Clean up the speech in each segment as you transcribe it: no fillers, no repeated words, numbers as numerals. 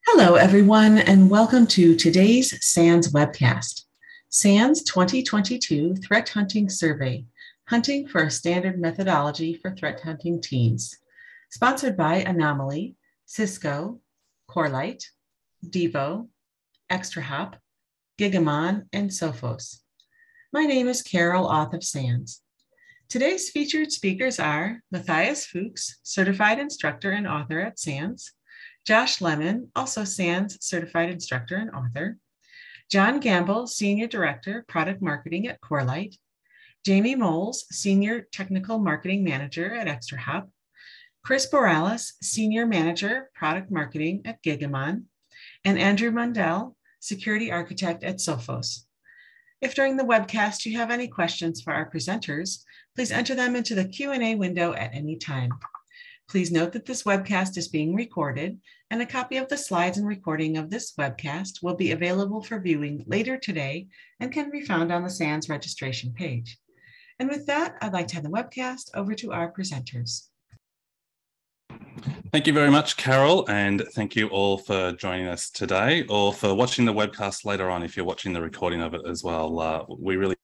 Hello, everyone, and welcome to today's SANS webcast. SANS 2022 Threat Hunting Survey, Hunting for a Standard Methodology for Threat Hunting Teams, sponsored by Anomaly, Cisco, Corelight, Devo, ExtraHop, Gigamon, and Sophos. My name is Carol, author of SANS. Today's featured speakers are Matthias Fuchs, Certified Instructor and Author at SANS, Josh Lemon, also SANS Certified Instructor and Author, John Gamble, Senior Director, Product Marketing at Corelight, Jamie Moles, Senior Technical Marketing Manager at ExtraHop, Chris Borales, Senior Manager, Product Marketing at Gigamon, and Andrew Mundell, Security Architect at Sophos. If during the webcast you have any questions for our presenters, please enter them into the Q&A window at any time. Please note that this webcast is being recorded, and a copy of the slides and recording of this webcast will be available for viewing later today and can be found on the SANS registration page. And with that, I'd like to hand the webcast over to our presenters. Thank you very much, Carol, and thank you all for joining us today or for watching the webcast later on if you're watching the recording of it as well. We really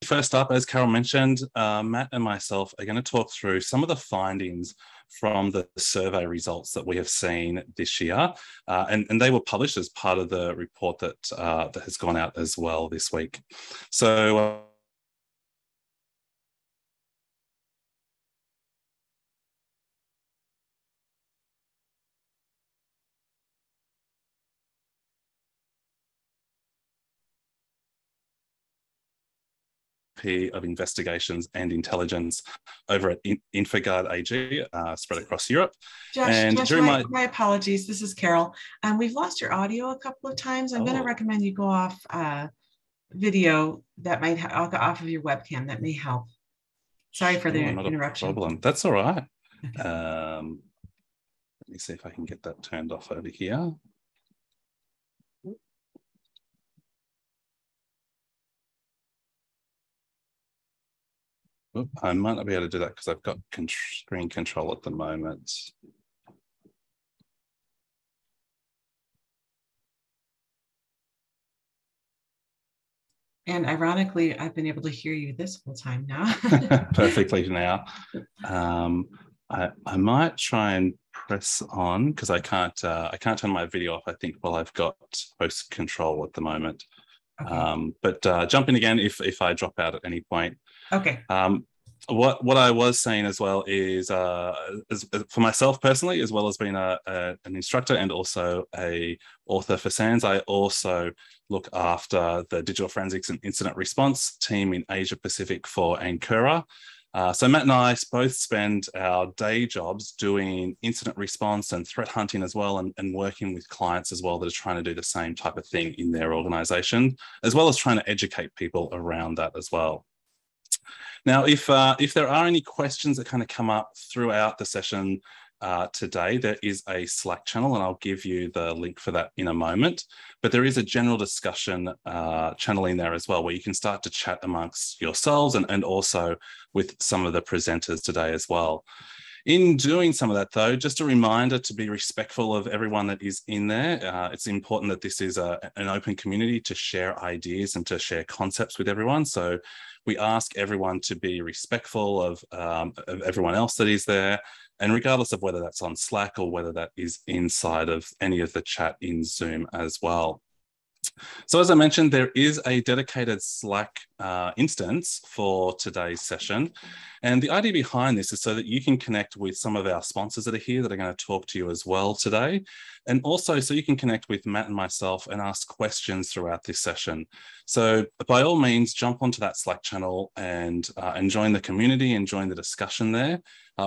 First up, as Carol mentioned, Matt and myself are going to talk through some of the findings from the survey results that we have seen this year, and they were published as part of the report that has gone out as well this week. So of Investigations and Intelligence over at InfoGuard AG, spread across Europe. Josh, my apologies. This is Carol. We've lost your audio a couple of times. I'm going to recommend you go off video that might off of your webcam. That may help. Sorry for the interruption. No problem. That's all right. Okay. Let me see if I can get that turned off over here. I might not be able to do that because I've got screen control at the moment. And ironically, I've been able to hear you this whole time now. Perfectly now. I might try and press on because I can't turn my video off, I think, while I've got host control at the moment. Okay. But jump in again if I drop out at any point. Okay. What I was saying as well is, for myself personally, as well as being an instructor and also an author for SANS, I also look after the digital forensics and incident response team in Asia Pacific for Ankura. So Matt and I both spend our day jobs doing incident response and threat hunting as well, and working with clients as well that are trying to do the same type of thing in their organization, as well as trying to educate people around that as well. Now, if there are any questions that kind of come up throughout the session today, there is a Slack channel, and I'll give you the link for that in a moment. But there is a general discussion channel in there as well, where you can start to chat amongst yourselves and also with some of the presenters today as well. In doing some of that, though, just a reminder to be respectful of everyone that is in there. It's important that this is an open community to share ideas and to share concepts with everyone. So we ask everyone to be respectful of everyone else that is there, and regardless of whether that's on Slack or whether that is inside of any of the chat in Zoom as well. So as I mentioned, there is a dedicated Slack instance for today's session. And the idea behind this is so that you can connect with some of our sponsors that are here that are going to talk to you as well today. And also so you can connect with Matt and myself and ask questions throughout this session. So by all means, jump onto that Slack channel and join the community and join the discussion there.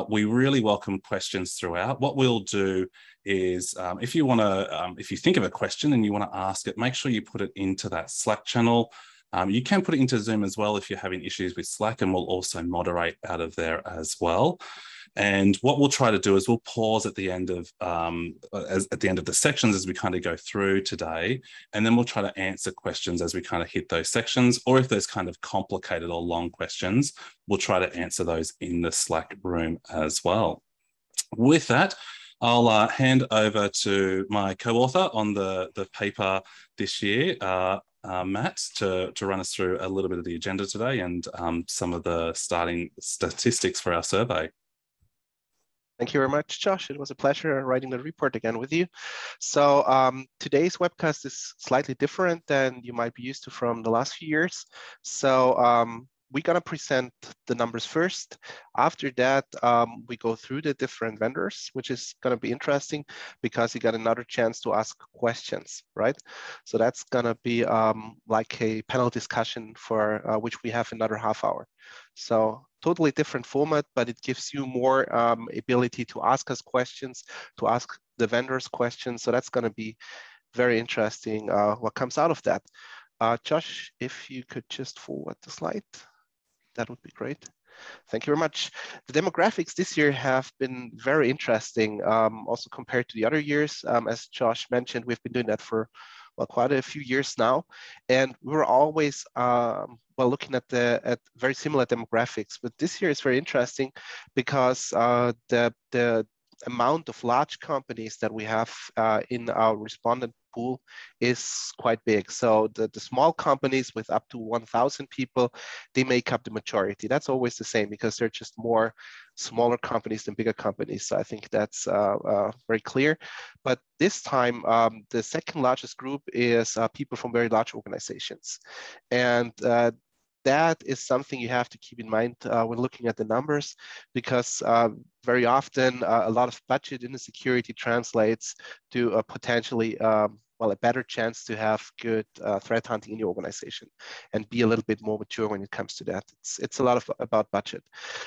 We really welcome questions throughout. What we'll do is if you think of a question and you want to ask it, make sure you put it into that Slack channel. You can put it into Zoom as well if you're having issues with Slack, and we'll also moderate out of there as well. And what we'll try to do is we'll pause at the end of the sections as we kind of go through today, and then we'll try to answer questions as we kind of hit those sections, or if there's kind of complicated or long questions, we'll try to answer those in the Slack room as well. With that, I'll hand over to my co-author on the paper this year, Matt, to run us through a little bit of the agenda today and some of the starting statistics for our survey. Thank you very much, Josh. It was a pleasure writing the report again with you. So today's webcast is slightly different than you might be used to from the last few years. So we're going to present the numbers first. After that, we go through the different vendors, which is going to be interesting because you got another chance to ask questions, right? So that's going to be like a panel discussion for which we have another half hour. So totally different format, but it gives you more ability to ask us questions, to ask the vendors questions. So that's going to be very interesting what comes out of that. Josh, if you could just forward the slide, that would be great. Thank you very much. The demographics this year have been very interesting, also compared to the other years. As Josh mentioned, we've been doing that for quite a few years now, and we were always looking at very similar demographics. But this year is very interesting because the amount of large companies that we have in our respondent pool is quite big. So the small companies with up to 1,000 people, they make up the majority. That's always the same because they're just more smaller companies than bigger companies. So I think that's very clear. But this time, the second largest group is people from very large organizations. And that is something you have to keep in mind when looking at the numbers, because very often a lot of budget in the security translates to potentially a better chance to have good threat hunting in your organization and be a little bit more mature when it comes to that. It's a lot about budget.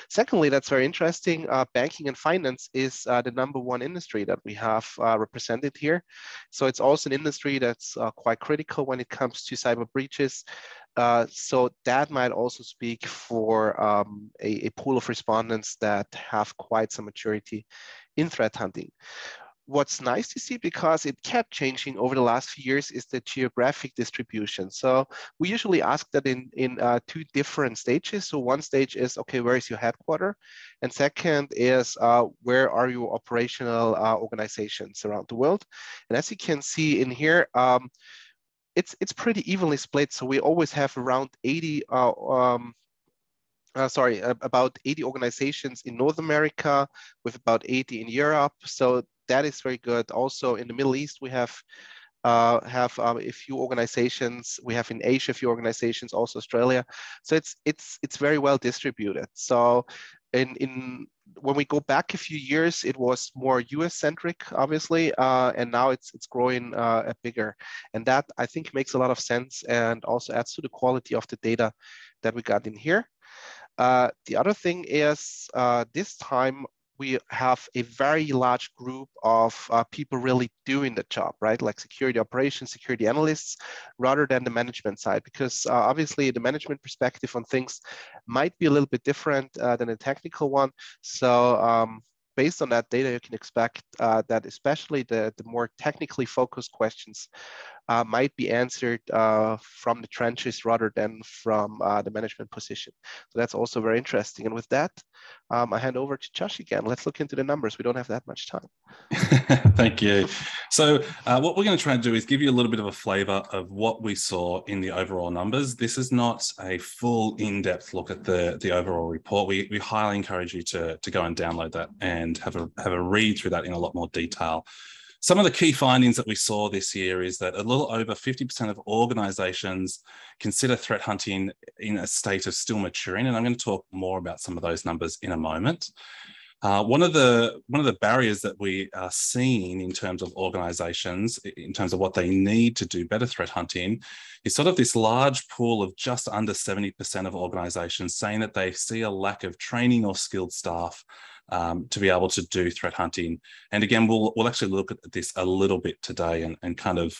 Secondly, that's very interesting. Banking and finance is the #1 industry that we have represented here. So it's also an industry that's quite critical when it comes to cyber breaches. So that might also speak for a pool of respondents that have quite some maturity in threat hunting. What's nice to see, because it kept changing over the last few years, is the geographic distribution. So we usually ask that in two different stages. So one stage is, okay, where is your headquarter? And second is, where are your operational organizations around the world? And as you can see in here, it's pretty evenly split. So we always have around about 80 organizations in North America, with about 80 in Europe. So that is very good. Also in the Middle East, we have a few organizations. We have in Asia a few organizations, also Australia. So it's very well distributed. So when we go back a few years, it was more US centric, obviously, and now it's growing bigger. And that, I think, makes a lot of sense and also adds to the quality of the data that we got in here. The other thing is this time we have a very large group of people really doing the job, right? Like security operations, security analysts, rather than the management side, because obviously the management perspective on things might be a little bit different than a technical one. So based on that data, you can expect that especially the more technically focused questions might be answered from the trenches rather than from the management position. So that's also very interesting. And with that, I hand over to Josh again. Let's look into the numbers. We don't have that much time. Thank you. So what we're going to try and do is give you a little bit of a flavor of what we saw in the overall numbers. This is not a full in-depth look at the overall report. We highly encourage you to go and download that and have a read through that in a lot more detail. Some of the key findings that we saw this year is that a little over 50% of organisations consider threat hunting in a state of still maturing, and I'm going to talk more about some of those numbers in a moment. One of the barriers that we are seeing in terms of organisations, in terms of what they need to do better threat hunting, is sort of this large pool of just under 70% of organisations saying that they see a lack of training or skilled staff to be able to do threat hunting. And again, we'll actually look at this a little bit today and kind of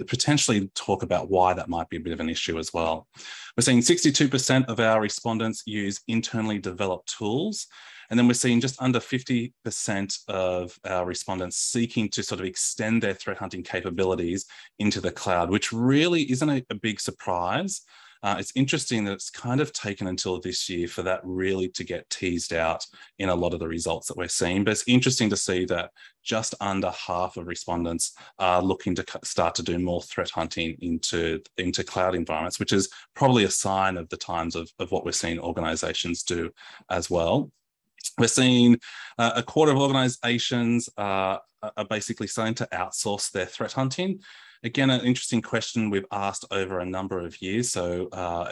potentially talk about why that might be a bit of an issue as well. We're seeing 62% of our respondents use internally developed tools. And then we're seeing just under 50% of our respondents seeking to sort of extend their threat hunting capabilities into the cloud, which really isn't a big surprise. It's interesting that it's kind of taken until this year for that really to get teased out in a lot of the results that we're seeing. But it's interesting to see that just under half of respondents are looking to start to do more threat hunting into cloud environments, which is probably a sign of the times of what we're seeing organizations do as well. We're seeing a quarter of organizations are basically starting to outsource their threat hunting. Again, an interesting question we've asked over a number of years. So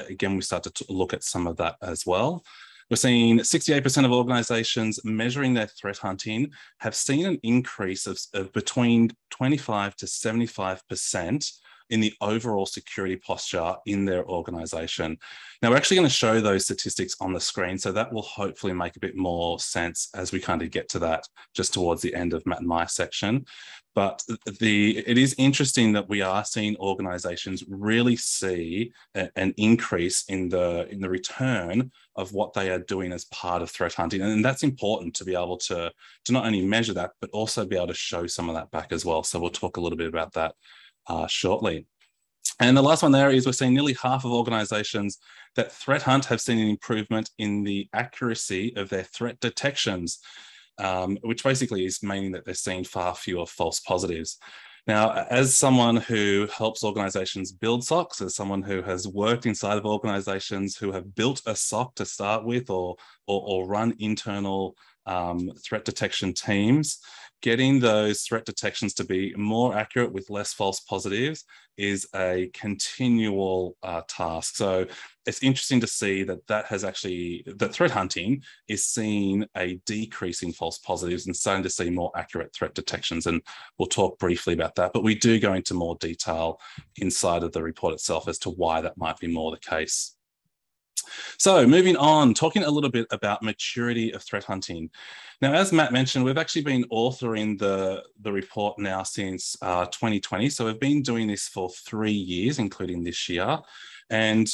again, we start to look at some of that as well. We're seeing 68% of organizations measuring their threat hunting have seen an increase of between 25 to 75% in the overall security posture in their organization. Now, we're actually going to show those statistics on the screen, so that will hopefully make a bit more sense as we kind of get to that just towards the end of Matt and my section. But it is interesting that we are seeing organizations really see an increase in the return of what they are doing as part of threat hunting. And that's important to be able to not only measure that, but also be able to show some of that back as well. So we'll talk a little bit about that shortly. And the last one there is we're seeing nearly half of organizations that threat hunt have seen an improvement in the accuracy of their threat detections, which basically is meaning that they're seeing far fewer false positives. Now, as someone who helps organizations build SOCs, as someone who has worked inside of organizations who have built a SOC to start with or run internal threat detection teams, getting those threat detections to be more accurate with less false positives is a continual task. So it's interesting to see that that threat hunting is seeing a decrease in false positives and starting to see more accurate threat detections. And we'll talk briefly about that, but we do go into more detail inside of the report itself as to why that might be more the case. So moving on, talking a little bit about maturity of threat hunting. Now, as Matt mentioned, we've actually been authoring the report now since 2020. So we've been doing this for 3 years, including this year. And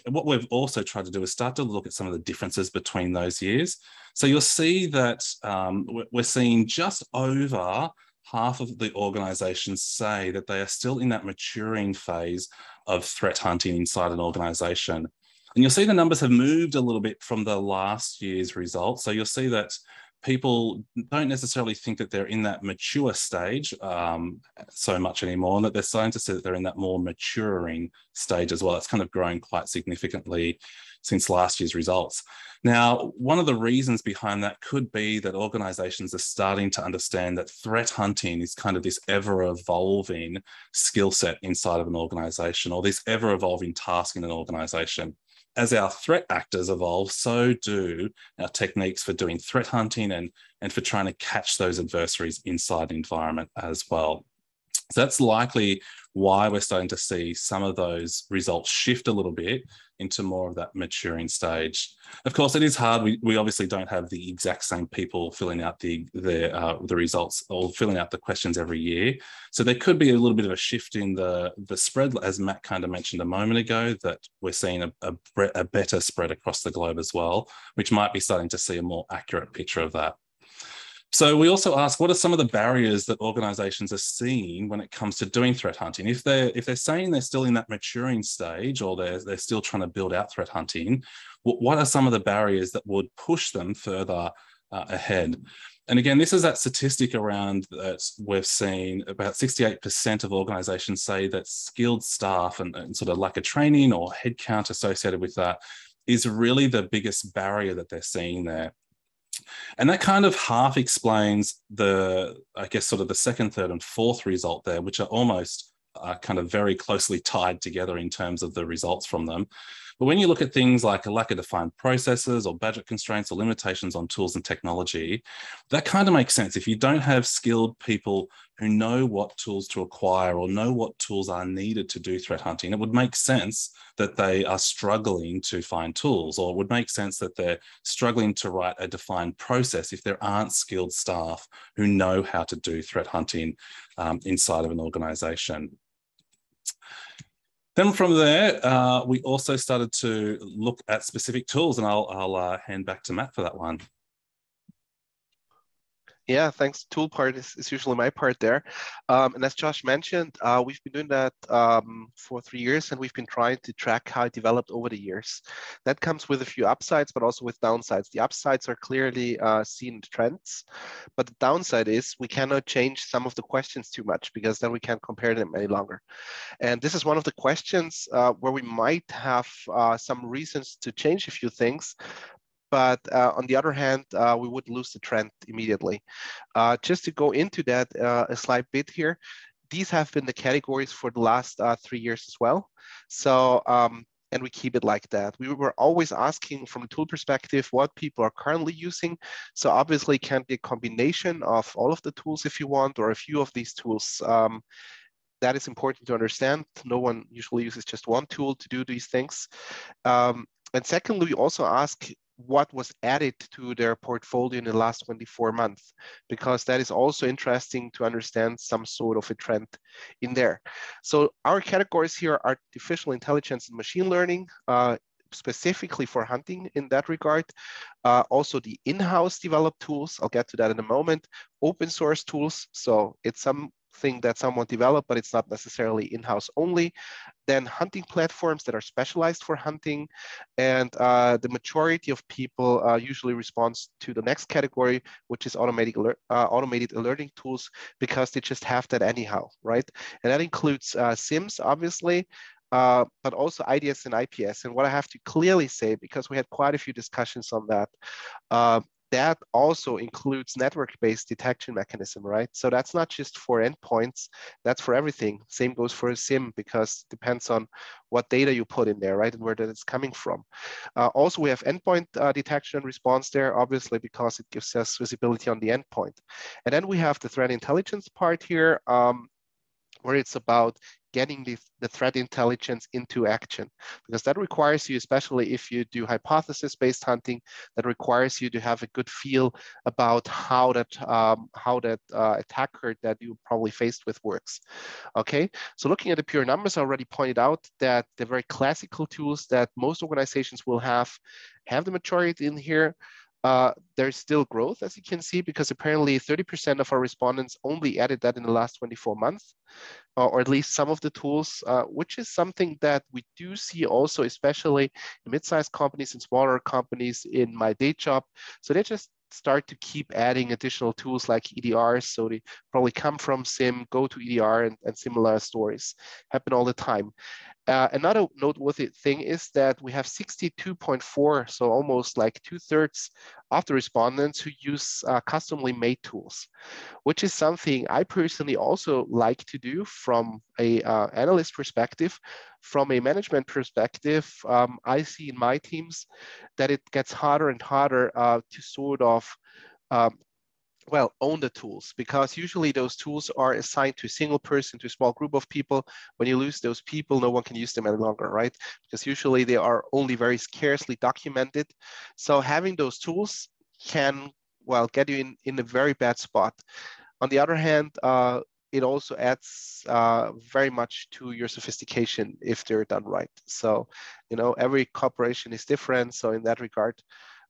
what we've also tried to do is start to look at some of the differences between those years. So you'll see that we're seeing just over half of the organizations say that they are still in that maturing phase of threat hunting inside an organization. And you'll see the numbers have moved a little bit from the last year's results. So you'll see that people don't necessarily think that they're in that mature stage so much anymore, and that they're starting to see that they're in that more maturing stage as well. It's kind of grown quite significantly since last year's results. Now, one of the reasons behind that could be that organizations are starting to understand that threat hunting is kind of this ever-evolving skill set inside of an organization, or this ever-evolving task in an organization. As our threat actors evolve, so do our techniques for doing threat hunting and for trying to catch those adversaries inside the environment as well. So that's likely why we're starting to see some of those results shift a little bit into more of that maturing stage. Of course, it is hard. We obviously don't have the exact same people filling out the results or filling out the questions every year. So there could be a little bit of a shift in the spread, as Matt kind of mentioned a moment ago, that we're seeing a better spread across the globe as well, which might be starting to see a more accurate picture of that. So we also ask, what are some of the barriers that organizations are seeing when it comes to doing threat hunting? If they're saying they're still in that maturing stage, or they're still trying to build out threat hunting, what are some of the barriers that would push them further ahead? And again, this is that statistic around that we've seen about 68% of organizations say that skilled staff and sort of lack of training or headcount associated with that is really the biggest barrier that they're seeing there. And that kind of half explains I guess, sort of the second, third, and fourth result there, which are almost kind of very closely tied together in terms of the results from them. But when you look at things like a lack of defined processes or budget constraints or limitations on tools and technology, that kind of makes sense. If you don't have skilled people who know what tools to acquire or know what tools are needed to do threat hunting, it would make sense that they are struggling to find tools, or it would make sense that they're struggling to write a defined process if there aren't skilled staff who know how to do threat hunting inside of an organization. Then from there, we also started to look at specific tools, and I'll hand back to Matt for that one. Yeah, thanks. Tool part is usually my part there. And as Josh mentioned, we've been doing that for 3 years, and we've been trying to track how it developed over the years. That comes with a few upsides, but also with downsides. The upsides are clearly seen in trends, but the downside is we cannot change some of the questions too much, because then we can't compare them any longer. And this is one of the questions where we might have some reasons to change a few things, but on the other hand, we would lose the trend immediately. Just to go into that a slight bit here, these have been the categories for the last 3 years as well. So, and we keep it like that. We were always asking from a tool perspective what people are currently using. So obviously it can be a combination of all of the tools if you want, or a few of these tools. That is important to understand. No one usually uses just one tool to do these things. And secondly, we also ask what was added to their portfolio in the last 24 months, because that is also interesting to understand some sort of a trend in there. So our categories here are artificial intelligence and machine learning, specifically for hunting in that regard. Also the in-house developed tools, I'll get to that in a moment. Open source tools, so it's something that someone developed, but it's not necessarily in-house only. Then hunting platforms that are specialized for hunting. And the majority of people usually responds to the next category, which is automated alerting tools, because they just have that anyhow, right? And that includes SIMs, obviously, but also IDS and IPS. And what I have to clearly say, because we had quite a few discussions on that, that also includes network-based detection mechanism, right? So that's not just for endpoints, that's for everything. Same goes for a SIM, because it depends on what data you put in there, right? And where that it's coming from. Also, we have endpoint detection and response there, obviously, because it gives us visibility on the endpoint. And then we have the threat intelligence part here, where it's about getting the threat intelligence into action, because that requires you, especially if you do hypothesis-based hunting, that requires you to have a good feel about how that attacker that you probably faced with works. Okay, so looking at the pure numbers, I already pointed out that the very classical tools that most organizations will have the majority in here. There's still growth, as you can see, because apparently 30% of our respondents only added that in the last 24 months, or at least some of the tools, which is something that we do see also, especially in mid-sized companies and smaller companies in my day job. So they just start to keep adding additional tools like EDRs. So they probably come from SIM, go to EDR, and similar stories happen all the time. Another noteworthy thing is that we have 62.4, so almost like 2/3 of the respondents who use customly made tools, which is something I personally also like to do from a analyst perspective. From a management perspective, I see in my teams that it gets harder and harder to sort of own the tools, because usually those tools are assigned to a single person, to a small group of people. When you lose those people, no one can use them any longer, right? Because usually they are only very scarcely documented. So having those tools can, get you in a very bad spot. On the other hand, it also adds very much to your sophistication if they're done right. So, every corporation is different. So in that regard,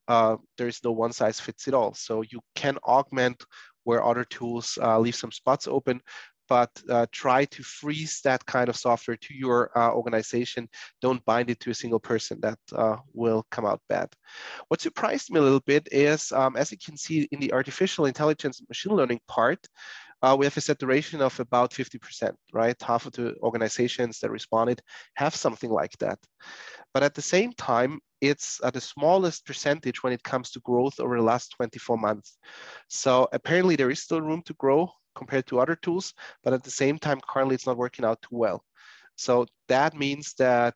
there is no one size fits it all. So you can augment where other tools leave some spots open, but try to freeze that kind of software to your organization. Don't bind it to a single person. That will come out bad. What surprised me a little bit is, as you can see in the artificial intelligence machine learning part, we have a saturation of about 50%, right? Half of the organizations that responded have something like that. But at the same time, it's at the smallest percentage when it comes to growth over the last 24 months. So apparently there is still room to grow compared to other tools, but at the same time, currently it's not working out too well. So that means that,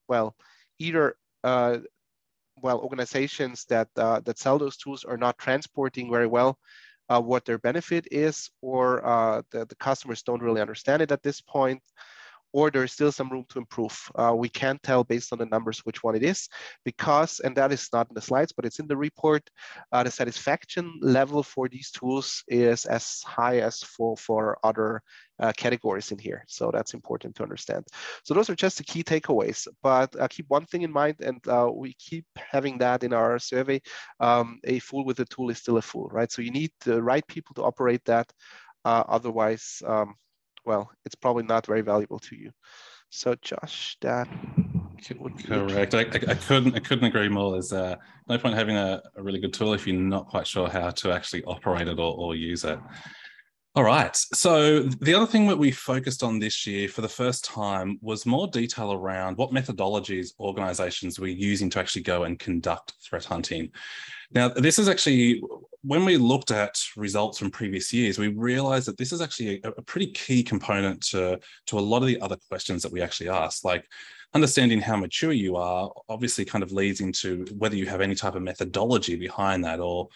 well, either organizations that sell those tools are not transporting very well what their benefit is, or the customers don't really understand it at this point, or there's still some room to improve. We can't tell based on the numbers which one it is, because, and that is not in the slides, but it's in the report, the satisfaction level for these tools is as high as for other categories in here. So that's important to understand. So those are just the key takeaways, but keep one thing in mind, and we keep having that in our survey, a fool with a tool is still a fool, right? So you need the right people to operate that. Otherwise, well, it's probably not very valuable to you. So Josh, that would be correct. I couldn't agree more. There's no point having a really good tool if you're not quite sure how to actually operate it or use it. All right. So the other thing that we focused on this year for the first time was more detail around what methodologies organizations were using to actually go and conduct threat hunting. Now, this is actually, when we looked at results from previous years, we realized that this is actually a pretty key component to a lot of the other questions that we actually asked. Like, understanding how mature you are obviously kind of leads into whether you have any type of methodology behind that, or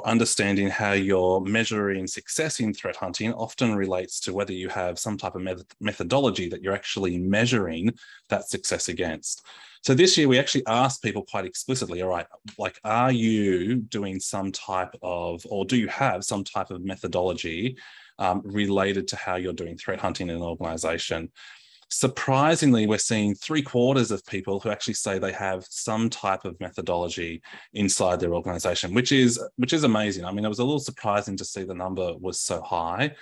understanding how you're measuring success in threat hunting often relates to whether you have some type of methodology that you're actually measuring that success against. So this year we actually asked people quite explicitly, all right, like, are you doing some type of, or do you have some type of methodology related to how you're doing threat hunting in an organization? Surprisingly, we're seeing 3/4 of people who actually say they have some type of methodology inside their organization, which is amazing. I mean, it was a little surprising to see the number was so high,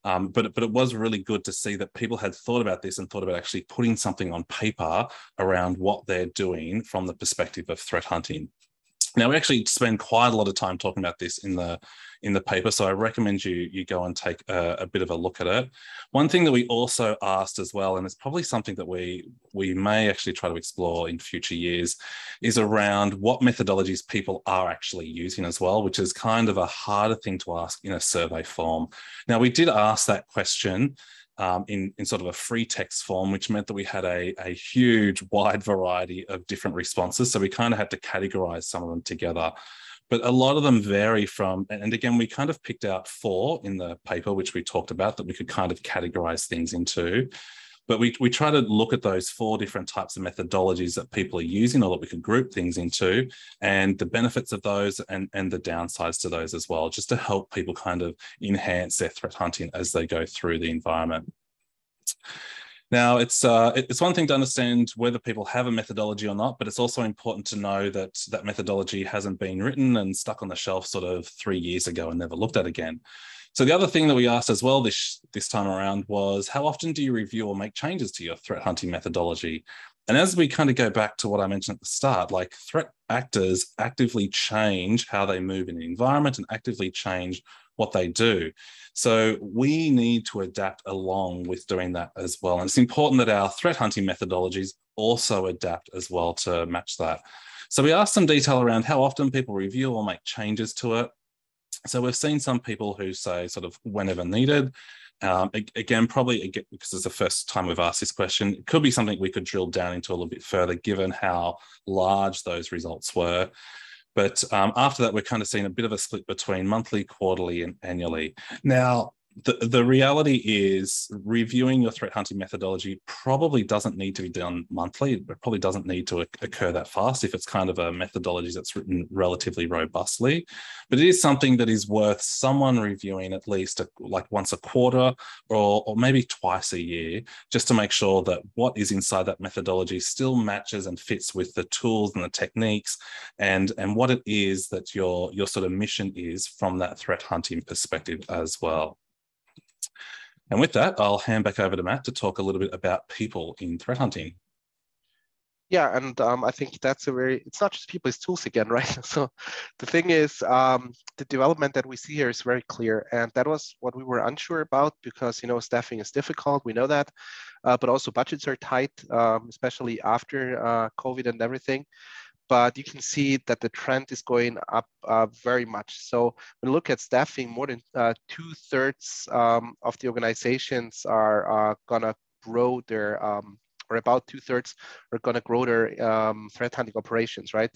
but it was really good to see that people had thought about this and thought about actually putting something on paper around what they're doing from the perspective of threat hunting. Now, we actually spend quite a lot of time talking about this in the paper, so I recommend you go and take a bit of a look at it. One thing that we also asked as well, and it's probably something that we may actually try to explore in future years, is around what methodologies people are actually using as well, which is kind of a harder thing to ask in a survey form. Now, we did ask that question in sort of a free text form, which meant that we had a huge wide variety of different responses. So we kind of had to categorize some of them together. But a lot of them vary from, and again, we kind of picked out 4 in the paper, which we talked about, that we could kind of categorize things into. But we try to look at those 4 different types of methodologies that people are using, or that we could group things into, and the benefits of those and the downsides to those as well, just to help people kind of enhance their threat hunting as they go through the environment. Now, it's one thing to understand whether people have a methodology or not, but it's also important to know that that methodology hasn't been written and stuck on the shelf sort of 3 years ago and never looked at again. So the other thing that we asked as well this time around was, how often do you review or make changes to your threat hunting methodology? And as we kind of go back to what I mentioned at the start, like, threat actors actively change how they move in the environment and actively change what they do. So we need to adapt along with doing that as well. And it's important that our threat hunting methodologies also adapt as well to match that. So we asked some detail around how often people review or make changes to it. So we've seen some people who say sort of whenever needed. Again, probably because it's the first time we've asked this question, it could be something we could drill down into a little bit further, given how large those results were. But after that, we're kind of seeing a bit of a split between monthly, quarterly, and annually. Now, the reality is, reviewing your threat hunting methodology probably doesn't need to be done monthly. It probably doesn't need to occur that fast if it's kind of a methodology that's written relatively robustly. But it is something that is worth someone reviewing at least like once a quarter, or maybe twice a year, just to make sure that what is inside that methodology still matches and fits with the tools and the techniques and what it is that your sort of mission is from that threat hunting perspective as well. And with that, I'll hand back over to Matt to talk a little bit about people in threat hunting. Yeah, and I think that's it's not just people, it's tools again, right? So the thing is, the development that we see here is very clear. And that was what we were unsure about because, staffing is difficult, we know that, but also budgets are tight, especially after COVID and everything. But you can see that the trend is going up very much. So when we look at staffing, more than 2/3 of the organizations are gonna grow their or about 2/3 are going to grow their threat hunting operations, right?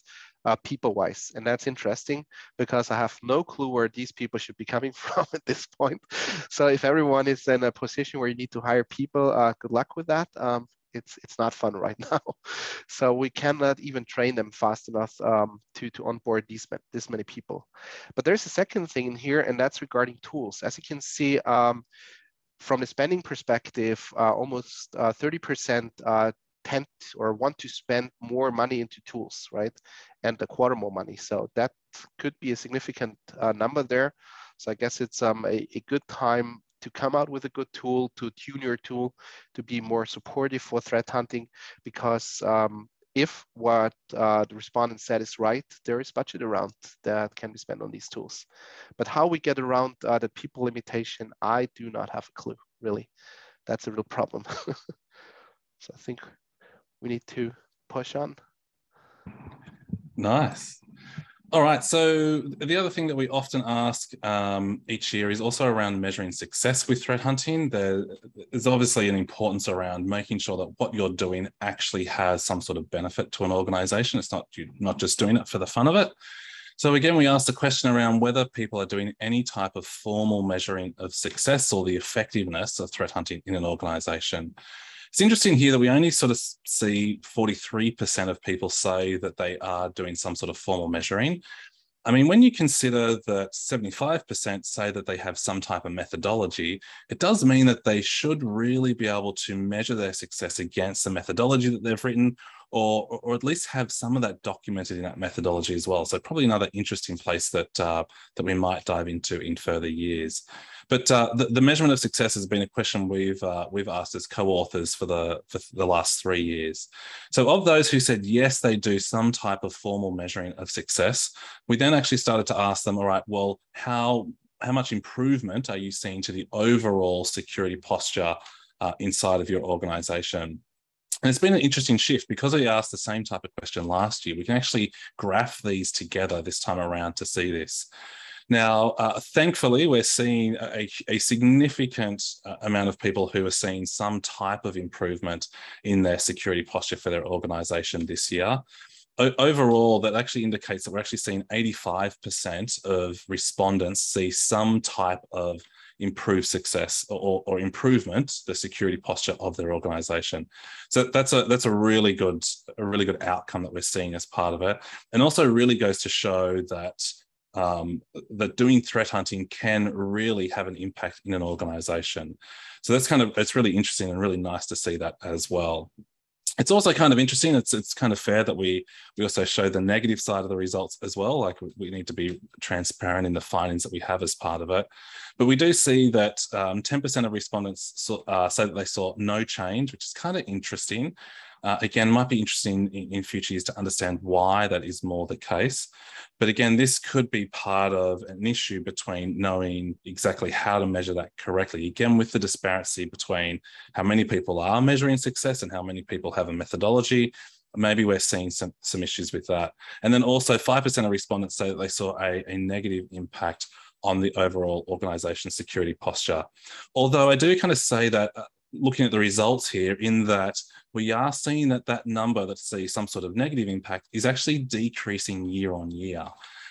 People-wise. And that's interesting because I have no clue where these people should be coming from at this point. So if everyone is in a position where you need to hire people, good luck with that. It's not fun right now. So we cannot even train them fast enough to onboard this many people. But there's a second thing in here, and that's regarding tools. As you can see, from the spending perspective, almost 30% tend or want to spend more money into tools, right? And a quarter more money. So that could be a significant number there. So I guess it's a good time to come out with a good tool, to tune your tool, to be more supportive for threat hunting, because if what the respondent said is right, there is budget around that can be spent on these tools. But how we get around the people limitation, I do not have a clue, really. That's a real problem. So I think we need to push on. Nice. All right, so the other thing that we often ask each year is also around measuring success with threat hunting. There's obviously an importance around making sure that what you're doing actually has some sort of benefit to an organization. It's not just doing it for the fun of it. So again, we asked the question around whether people are doing any type of formal measuring of success or the effectiveness of threat hunting in an organization. It's interesting here that we only sort of see 43% of people say that they are doing some sort of formal measuring. I mean, when you consider that 75% say that they have some type of methodology, it does mean that they should really be able to measure their success against the methodology that they've written, or at least have some of that documented in that methodology as well. So probably another interesting place that we might dive into in further years. But the measurement of success has been a question we've asked as co-authors for the last 3 years. So of those who said yes, they do some type of formal measuring of success, we then actually started to ask them, all right, well, how much improvement are you seeing to the overall security posture inside of your organization? And it's been an interesting shift because we asked the same type of question last year. We can actually graph these together this time around to see this. Now, thankfully, we're seeing a significant amount of people who are seeing some type of improvement in their security posture for their organization this year. Overall, that actually indicates that we're actually seeing 85% of respondents see some type of improved success or improvement the security posture of their organization. So that's a really good outcome that we're seeing as part of it, and also really goes to show that that doing threat hunting can really have an impact in an organization. So it's really interesting and really nice to see that as well. It's also kind of interesting. It's kind of fair that we also show the negative side of the results as well. Like we need to be transparent in the findings that we have as part of it. But we do see that 10% of respondents say that they saw no change, which is kind of interesting. Again, might be interesting in future years to understand why that is more the case. But again, this could be part of an issue between knowing exactly how to measure that correctly. Again, with the disparity between how many people are measuring success and how many people have a methodology, maybe we're seeing some issues with that. And then also 5% of respondents say that they saw a negative impact on the overall organization security posture. Although I do kind of say that looking at the results here, in that we are seeing that number that sees some sort of negative impact is actually decreasing year on year.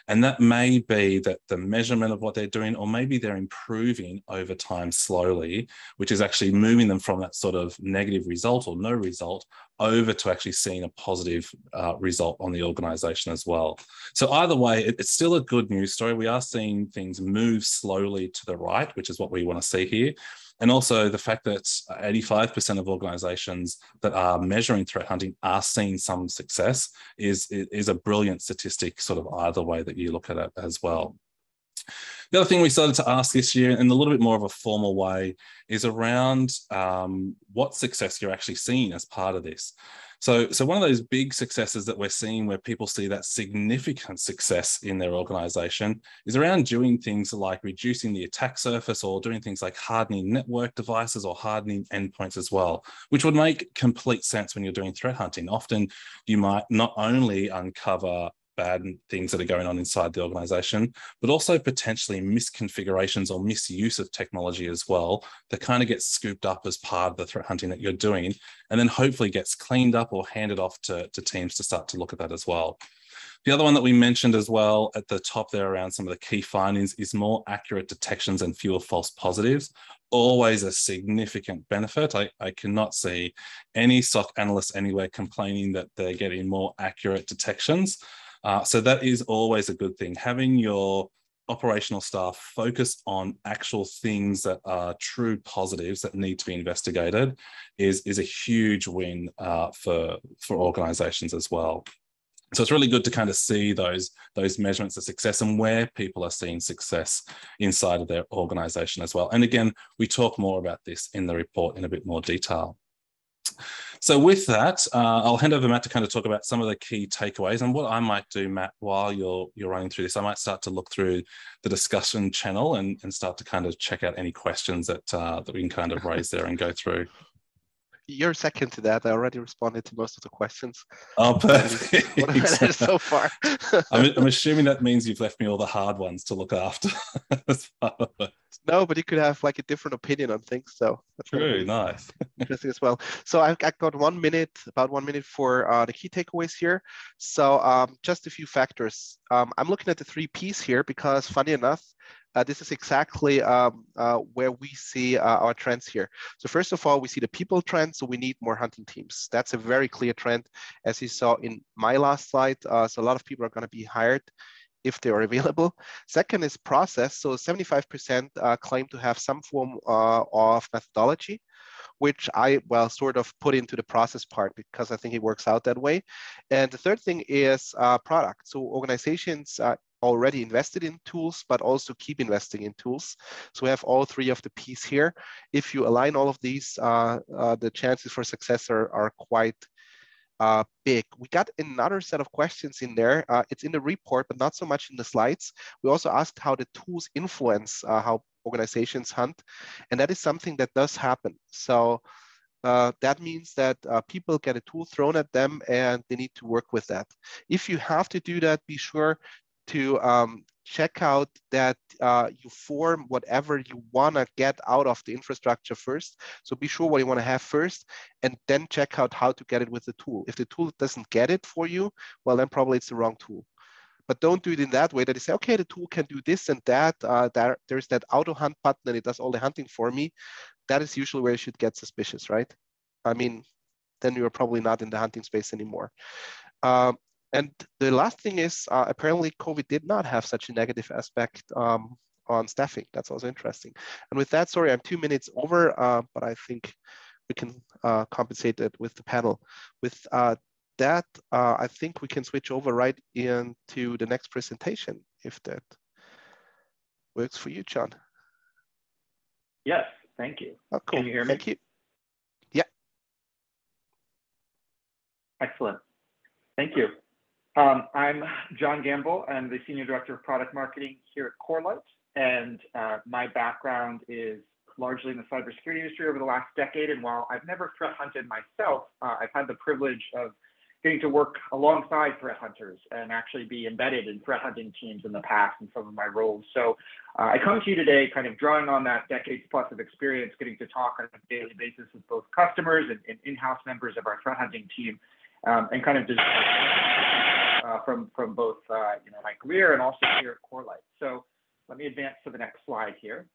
And that may be that the measurement of what they're doing, or maybe they're improving over time slowly, which is actually moving them from that sort of negative result or no result over to actually seeing a positive result on the organization as well. So either way, it's still a good news story. We are seeing things move slowly to the right, which is what we want to see here. And also the fact that 85% of organizations that are measuring threat hunting are seeing some success is a brilliant statistic, sort of either way that you look at it as well. The other thing we started to ask this year, in a little bit more of a formal way, is around what success you're actually seeing as part of this. So one of those big successes that we're seeing where people see that significant success in their organization is around doing things like reducing the attack surface or doing things like hardening network devices or hardening endpoints as well, which would make complete sense when you're doing threat hunting. Often you might not only uncover bad things that are going on inside the organization, but also potentially misconfigurations or misuse of technology as well that kind of gets scooped up as part of the threat hunting that you're doing, and then hopefully gets cleaned up or handed off to teams to start to look at that as well. The other one that we mentioned as well at the top there around some of the key findings is more accurate detections and fewer false positives. Always a significant benefit. I cannot see any SOC analysts anywhere complaining that they're getting more accurate detections. So that is always a good thing. Having your operational staff focus on actual things that are true positives that need to be investigated is a huge win for organizations as well. So it's really good to kind of see those measurements of success and where people are seeing success inside of their organization as well. And again, we talk more about this in the report in a bit more detail. So with that, I'll hand over Matt to kind of talk about some of the key takeaways. And what I might do, Matt, while you're running through this, I might start to look through the discussion channel and start to kind of check out any questions that we can kind of raise there and go through. You're second to that. I already responded to most of the questions. Oh, perfect. What I've managed so far. I'm assuming that means you've left me all the hard ones to look after as part of it. No, but you could have like a different opinion on things. So that's true, nice. Interesting as well. So I've got about 1 minute for the key takeaways here. So just a few factors. I'm looking at the 3 Ps here because funny enough, this is exactly where we see our trends here. So first of all, we see the people trend, so we need more hunting teams. That's a very clear trend, as you saw in my last slide. So a lot of people are going to be hired if they are available. Second is process. So 75% claim to have some form of methodology, which I, sort of put into the process part because I think it works out that way. And the third thing is product. So organizations already invested in tools, but also keep investing in tools. So we have all 3 of the P's here. If you align all of these, the chances for success are quite big. We got another set of questions in there. It's in the report, but not so much in the slides. We also asked how the tools influence how organizations hunt. And that is something that does happen. So that means that people get a tool thrown at them and they need to work with that. If you have to do that, be sure to check out that you form whatever you want to get out of the infrastructure first. So be sure what you want to have first, and then check out how to get it with the tool. If the tool doesn't get it for you, well, then probably it's the wrong tool. But don't do it in that way that you say, okay, the tool can do this and that. There's that auto hunt button and it does all the hunting for me. That is usually where you should get suspicious, right? I mean, then you're probably not in the hunting space anymore. And the last thing is apparently COVID did not have such a negative aspect on staffing. That's also interesting. And with that, sorry, I'm 2 minutes over, but I think we can compensate it with the panel. With that, I think we can switch over right into the next presentation, if that works for you, John. Yes, thank you. Oh, cool. Can you hear me? Thank you. Yeah. Excellent. Thank you. I'm John Gamble. I'm the Senior Director of Product Marketing here at Corelight, and my background is largely in the cybersecurity industry over the last decade. And while I've never threat hunted myself, I've had the privilege of getting to work alongside threat hunters and actually be embedded in threat hunting teams in the past in some of my roles. So I come to you today kind of drawing on that decades plus of experience, getting to talk on a daily basis with both customers and in-house members of our threat hunting team, and kind of just from both my career and also here at Corelight. So let me advance to the next slide here.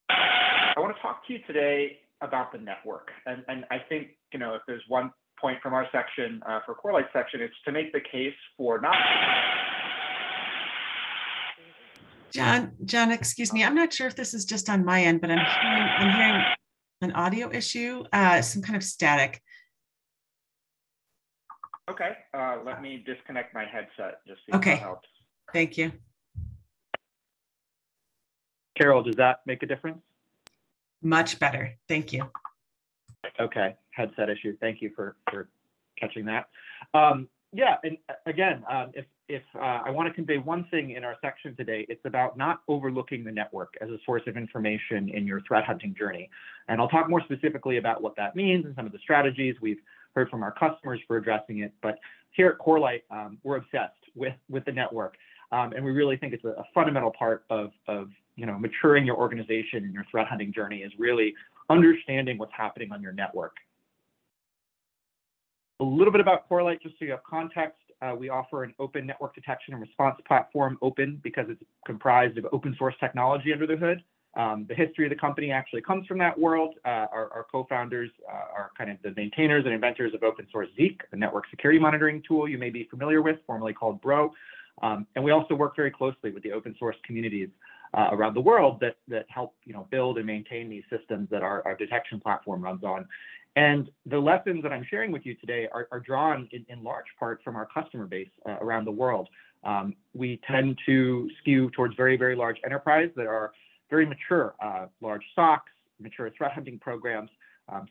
I want to talk to you today about the network. And I think, if there's one point from our section, for Corelight section, it's to make the case for not. John, excuse me. I'm not sure if this is just on my end, but I'm hearing an audio issue, some kind of static. Okay, let me disconnect my headset just see okay. if that helps. Thank you. Carol, does that make a difference? Much better. Thank you. Okay, headset issue. Thank you for catching that. Yeah, and again, if I want to convey one thing in our section today, it's about not overlooking the network as a source of information in your threat hunting journey. And I'll talk more specifically about what that means and some of the strategies we've heard from our customers for addressing it. But here at Corelight, we're obsessed with the network, and we really think it's a fundamental part of maturing your organization and your threat hunting journey is really understanding what's happening on your network. A little bit about Corelight, just so you have context. We offer an open network detection and response platform, open because it's comprised of open source technology under the hood. The history of the company actually comes from that world. Our co-founders are kind of the maintainers and inventors of open source Zeek, a network security monitoring tool you may be familiar with, formerly called Bro. And we also work very closely with the open source communities around the world that help build and maintain these systems that our detection platform runs on. And the lessons that I'm sharing with you today are drawn in large part from our customer base around the world. We tend to skew towards very, very large enterprise that are very mature, large SOCs, mature threat hunting programs.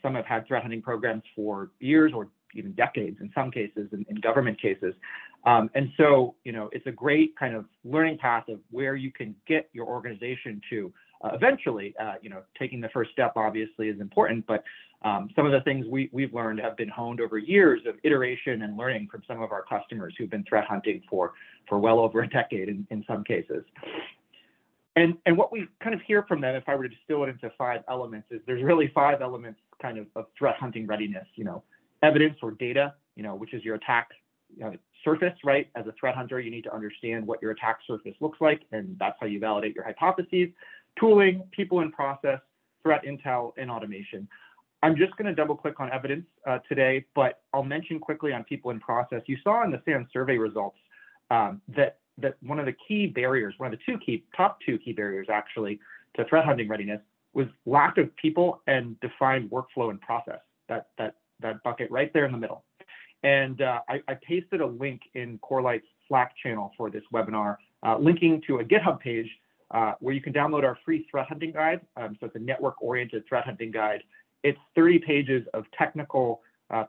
Some have had threat hunting programs for years or even decades in some cases, in government cases. And so, it's a great kind of learning path of where you can get your organization to eventually. Taking the first step obviously is important, but some of the things we've learned have been honed over years of iteration and learning from some of our customers who've been threat hunting for well over a decade in some cases. And what we kind of hear from them, if I were to distill it into 5 elements, is there's really 5 elements kind of threat hunting readiness. Evidence or data, which is your attack surface, right? As a threat hunter, you need to understand what your attack surface looks like, and that's how you validate your hypotheses. Tooling, people and process, threat intel, and automation. I'm just going to double click on evidence today, but I'll mention quickly on people and process. You saw in the SANS survey results that one of the key barriers, one of the top two key barriers actually to threat hunting readiness was lack of people and defined workflow and process, that bucket right there in the middle. And I pasted a link in Corelight's Slack channel for this webinar, linking to a GitHub page where you can download our free threat hunting guide. So it's a network-oriented threat hunting guide. It's 30 pages of technical,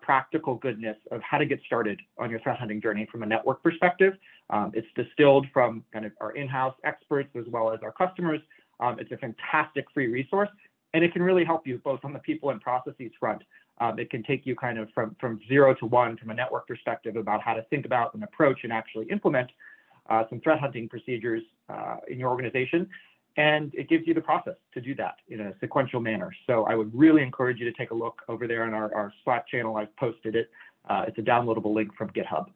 practical goodness of how to get started on your threat hunting journey from a network perspective. It's distilled from kind of our in-house experts as well as our customers. It's a fantastic free resource, and it can really help you both on the people and processes front. It can take you kind of from 0 to 1 from a network perspective about how to think about and approach and actually implement some threat hunting procedures in your organization. And it gives you the process to do that in a sequential manner. So I would really encourage you to take a look over there on our Slack channel. I've posted it. It's a downloadable link from GitHub.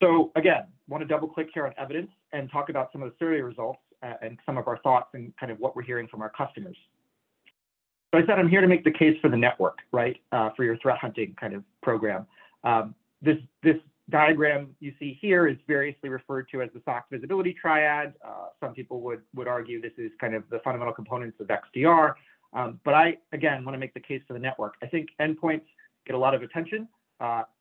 So again, want to double click here on evidence and talk about some of the survey results and some of our thoughts and kind of what we're hearing from our customers. So I said I'm here to make the case for the network, right, for your threat hunting kind of program. This diagram you see here is variously referred to as the SOC visibility triad. Some people would argue this is kind of the fundamental components of XDR. But I, again, want to make the case for the network. I think endpoints get a lot of attention,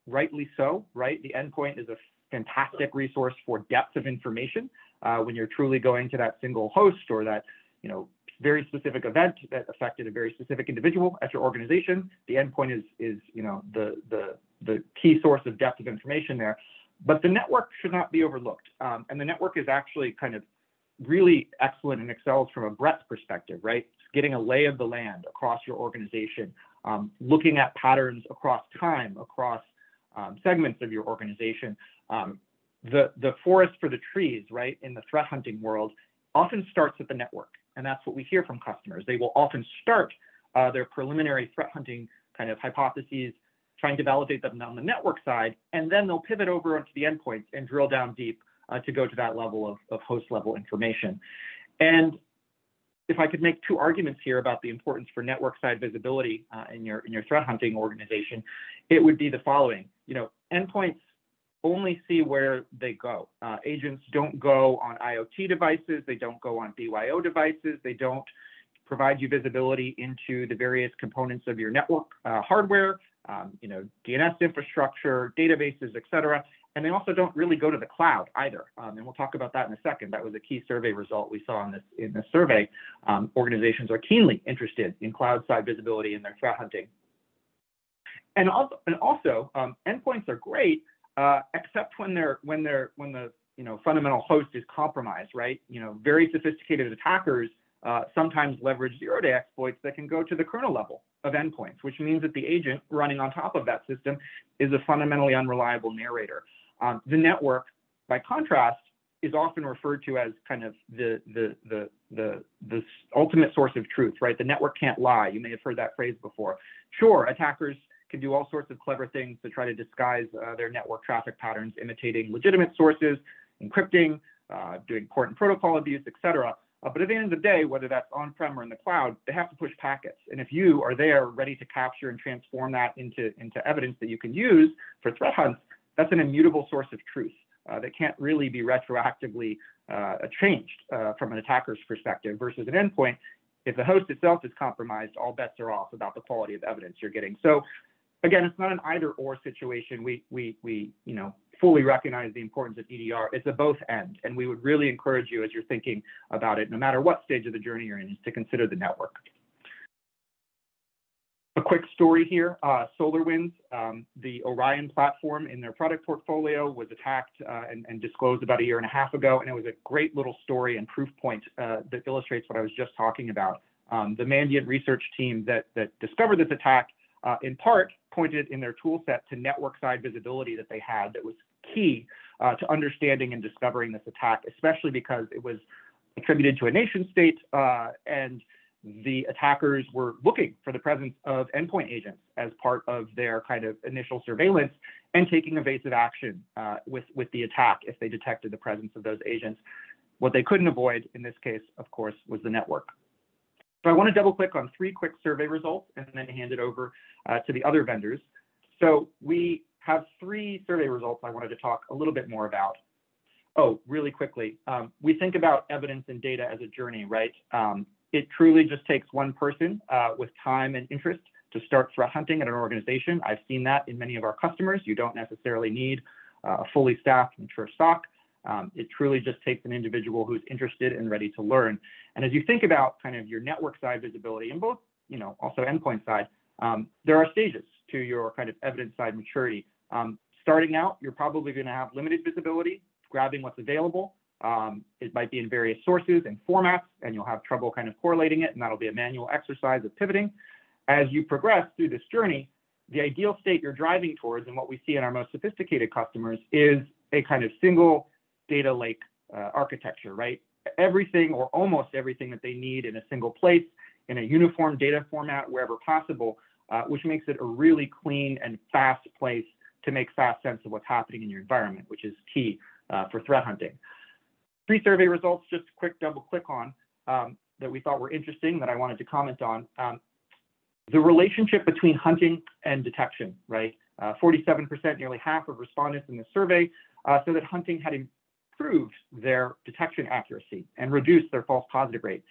rightly so, right? The endpoint is a fantastic resource for depth of information when you're truly going to that single host or that, very specific event that affected a very specific individual at your organization. The endpoint is the key source of depth of information there. But the network should not be overlooked. And the network is actually kind of really excellent and excels from a breadth perspective, right? It's getting a lay of the land across your organization, looking at patterns across time, across segments of your organization. The forest for the trees, right, in the threat hunting world often starts at the network. And that's what we hear from customers. They will often start their preliminary threat hunting kind of hypotheses, trying to validate them on the network side, and then they'll pivot over onto the endpoints and drill down deep to go to that level of host level information. And if I could make 2 arguments here about the importance for network side visibility in your threat hunting organization, it would be the following. Endpoints only see where they go. Agents don't go on IoT devices. They don't go on BYO devices. They don't provide you visibility into the various components of your network hardware, DNS infrastructure, databases, et cetera. And they also don't really go to the cloud either. And we'll talk about that in a second. That was a key survey result we saw in this survey. Organizations are keenly interested in cloud-side visibility in their threat hunting. And also endpoints are great, except when the fundamental host is compromised, right? Very sophisticated attackers sometimes leverage zero-day exploits that can go to the kernel level of endpoints, which means that the agent running on top of that system is a fundamentally unreliable narrator. The network, by contrast, is often referred to as kind of the ultimate source of truth, right? The network can't lie. You may have heard that phrase before. Sure, attackers can do all sorts of clever things to try to disguise their network traffic patterns, imitating legitimate sources, encrypting, doing port and protocol abuse, et cetera. But at the end of the day, whether that's on-prem or in the cloud, they have to push packets. And if you are there ready to capture and transform that into evidence that you can use for threat hunts, that's an immutable source of truth that can't really be retroactively changed from an attacker's perspective versus an endpoint. If the host itself is compromised, all bets are off about the quality of evidence you're getting. So again, it's not an either-or situation. We fully recognize the importance of EDR. It's a both end, and we would really encourage you as you're thinking about it, no matter what stage of the journey you're in, is to consider the network. A quick story here, SolarWinds, the Orion platform in their product portfolio was attacked and disclosed about 1.5 years ago, and it was a great little story and proof point that illustrates what I was just talking about. The Mandiant research team that discovered this attack in part pointed in their tool set to network side visibility that they had that was key to understanding and discovering this attack, especially because it was attributed to a nation state and the attackers were looking for the presence of endpoint agents as part of their kind of initial surveillance and taking evasive action with the attack if they detected the presence of those agents. What they couldn't avoid in this case, of course, was the network. So I want to double click on 3 quick survey results and then hand it over to the other vendors. So we have 3 survey results I wanted to talk a little bit more about. Oh, really quickly, we think about evidence and data as a journey, right? It truly just takes one person with time and interest to start threat hunting at an organization. I've seen that in many of our customers. You don't necessarily need a fully staffed, mature SOC. It truly just takes an individual who's interested and ready to learn. And as you think about kind of your network side visibility and both, also endpoint side, there are stages to your kind of evidence side maturity. Starting out, you're probably going to have limited visibility, grabbing what's available. It might be in various sources and formats, and you'll have trouble kind of correlating it, and that'll be a manual exercise of pivoting. As you progress through this journey, the ideal state you're driving towards, and what we see in our most sophisticated customers, is a kind of single data lake architecture, right? Everything or almost everything that they need in a single place, in a uniform data format wherever possible, which makes it a really clean and fast place to make fast sense of what's happening in your environment, which is key for threat hunting. 3 survey results, just a quick double click on that we thought were interesting that I wanted to comment on. The relationship between hunting and detection, right? 47%, nearly half of respondents in the survey said that hunting had improved their detection accuracy and reduced their false positive rate.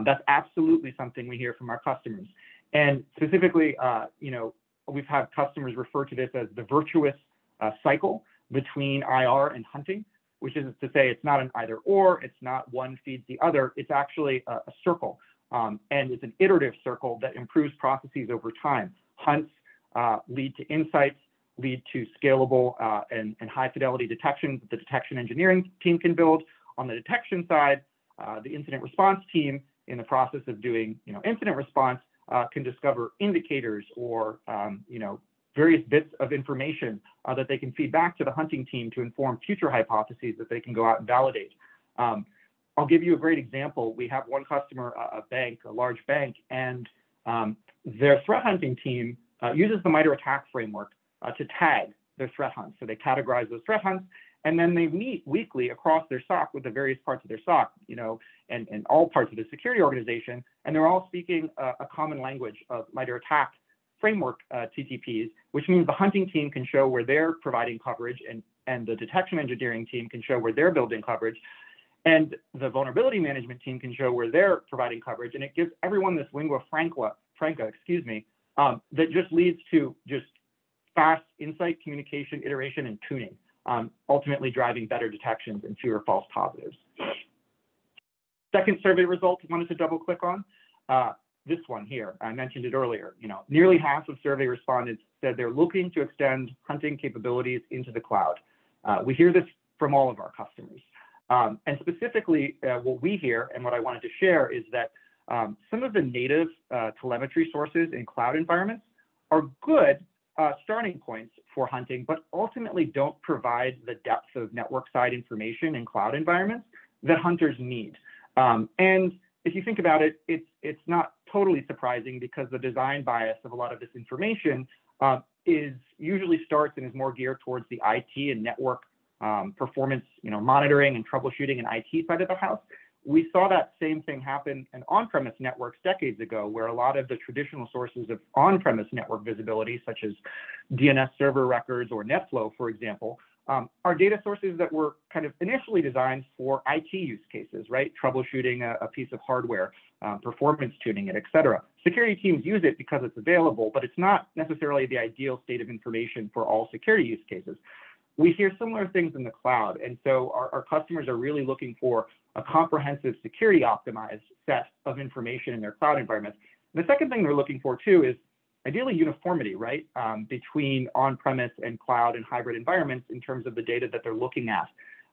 That's absolutely something we hear from our customers. And specifically, we've had customers refer to this as the virtuous cycle between IR and hunting, which is to say it's not an either or, it's not one feeds the other, it's actually a circle. And it's an iterative circle that improves processes over time. Hunts lead to insights, lead to scalable and high fidelity detection that the detection engineering team can build. On the detection side, the incident response team, in the process of doing incident response, can discover indicators or various bits of information that they can feed back to the hunting team to inform future hypotheses that they can go out and validate. I'll give you a great example. We have one customer, a large bank, and their threat hunting team uses the MITRE ATT&CK framework to tag their threat hunts. So they categorize those threat hunts, and then they meet weekly across their SOC with the various parts of their SOC, and all parts of the security organization, and they're all speaking a common language of MITRE ATT&CK framework TTPs, which means the hunting team can show where they're providing coverage, and the detection engineering team can show where they're building coverage, and the vulnerability management team can show where they're providing coverage, and it gives everyone this lingua franca, that just leads to just fast insight, communication, iteration, and tuning. ultimately driving better detections and fewer false positives. Second survey result I wanted to double click on, this one here. I mentioned it earlier. Nearly half of survey respondents said they're looking to extend hunting capabilities into the cloud. We hear this from all of our customers. And specifically, what we hear and what I wanted to share is that some of the native telemetry sources in cloud environments are good starting points for hunting, but ultimately don't provide the depth of network side information in cloud environments that hunters need. And if you think about it, it's not totally surprising because the design bias of a lot of this information is usually starts and is more geared towards the IT and network performance, monitoring and troubleshooting and IT side of the house. We saw that same thing happen in on-premise networks decades ago, where a lot of the traditional sources of on-premise network visibility, such as DNS server records or NetFlow, for example, are data sources that were kind of initially designed for IT use cases, right? Troubleshooting a piece of hardware, performance tuning it, et cetera. Security teams use it because it's available, but it's not necessarily the ideal state of information for all security use cases. We hear similar things in the cloud. And so our customers are really looking for a comprehensive security optimized set of information in their cloud environments. And the second thing they're looking for too is ideally uniformity, right? Between on-premise and cloud and hybrid environments in terms of the data that they're looking at.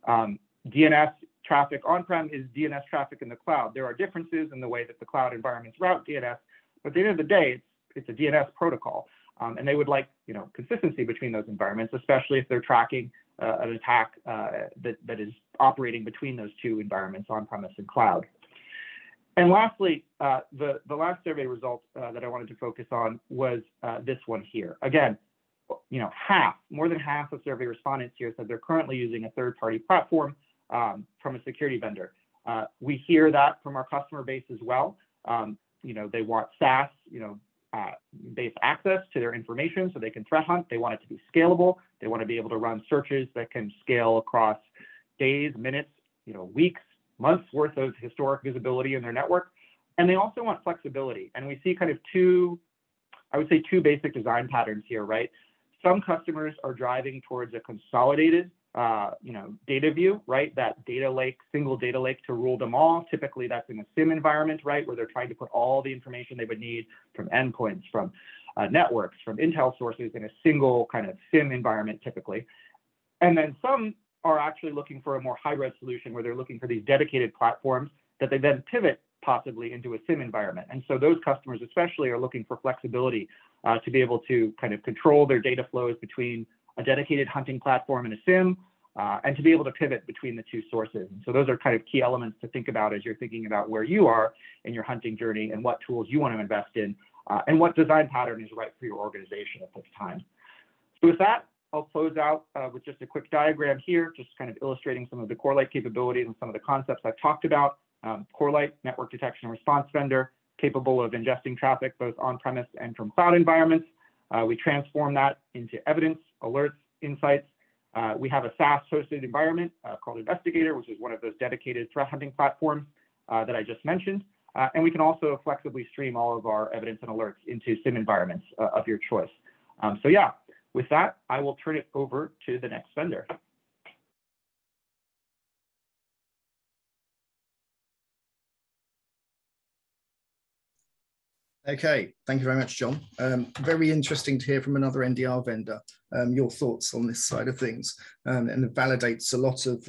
DNS traffic on-prem is DNS traffic in the cloud. There are differences in the way that the cloud environments route DNS, but at the end of the day, it's a DNS protocol. And they would like, consistency between those environments, especially if they're tracking an attack that is operating between those two environments, on-premise and cloud. And lastly, the last survey result that I wanted to focus on was this one here. Again, more than half of survey respondents here said they're currently using a third-party platform from a security vendor. We hear that from our customer base as well. They want SaaS, based access to their information so they can threat hunt. They want it to be scalable. They want to be able to run searches that can scale across days, minutes, weeks, months worth of historic visibility in their network. And they also want flexibility. And we see kind of two basic design patterns here, right? Some customers are driving towards a consolidated data view, right? That data lake, single data lake to rule them all. Typically that's in a SIM environment, right? Where they're trying to put all the information they would need from endpoints, from networks, from intel sources in a single kind of SIM environment typically. And then some are actually looking for a more hybrid solution where they're looking for these dedicated platforms that they then pivot possibly into a SIM environment. And so those customers especially are looking for flexibility to be able to kind of control their data flows between a dedicated hunting platform and a SIM, and to be able to pivot between the two sources. And so those are kind of key elements to think about as you're thinking about where you are in your hunting journey and what tools you want to invest in, and what design pattern is right for your organization at this time. So with that, I'll close out with just a quick diagram here, just kind of illustrating some of the Corelight capabilities and some of the concepts I've talked about. Corelight, network detection and response vendor, capable of ingesting traffic both on-premise and from cloud environments. We transform that into evidence, alerts, insights. We have a SaaS hosted environment called Investigator, which is one of those dedicated threat hunting platforms that I just mentioned. And we can also flexibly stream all of our evidence and alerts into SIM environments of your choice. So yeah, with that, I will turn it over to the next vendor. Okay, thank you very much, John. Very interesting to hear from another NDR vendor, your thoughts on this side of things, and it validates a lot of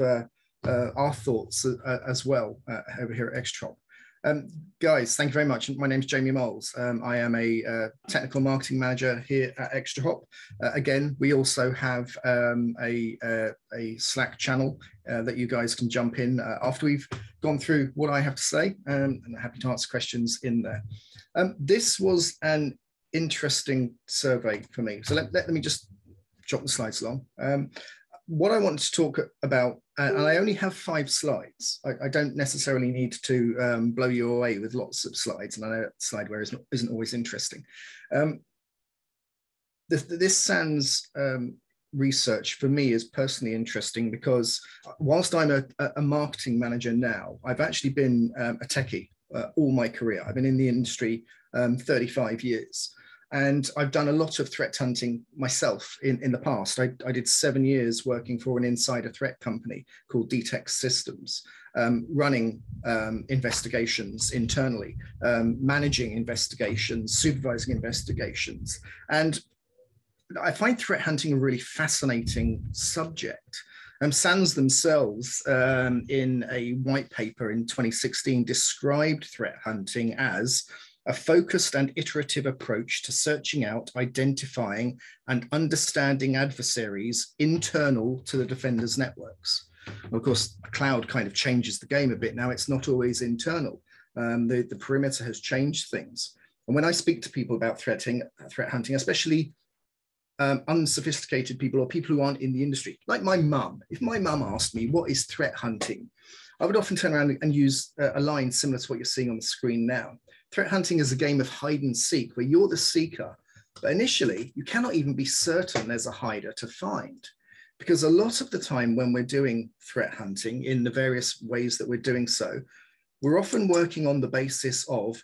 our thoughts as well over here at Extrahop. Guys, thank you very much. My name is Jamie Moles. I am a technical marketing manager here at Extrahop. Again, we also have a Slack channel that you guys can jump in after we've gone through what I have to say, and I'm happy to answer questions in there. This was an interesting survey for me. So let me just jot the slides along. What I want to talk about, and I only have 5 slides. I don't necessarily need to blow you away with lots of slides, and I know that slideware isn't always interesting. This SANS research for me is personally interesting because whilst I'm a marketing manager now, I've actually been a techie all my career. I've been in the industry 35 years. And I've done a lot of threat hunting myself in the past. I did 7 years working for an insider threat company called Detect Systems, running investigations internally, managing investigations, supervising investigations. And I find threat hunting a really fascinating subject. SANS themselves, in a white paper in 2016, described threat hunting as a focused and iterative approach to searching out, identifying, and understanding adversaries internal to the defender's networks. Of course, cloud kind of changes the game a bit now. It's not always internal. The perimeter has changed things. And when I speak to people about threat hunting, especially unsophisticated people or people who aren't in the industry, like my mum, if my mum asked me, what is threat hunting? I would often turn around and use a line similar to what you're seeing on the screen now. Threat hunting is a game of hide and seek where you're the seeker, but initially you cannot even be certain there's a hider to find. Because a lot of the time when we're doing threat hunting in the various ways that we're doing so, we're often working on the basis of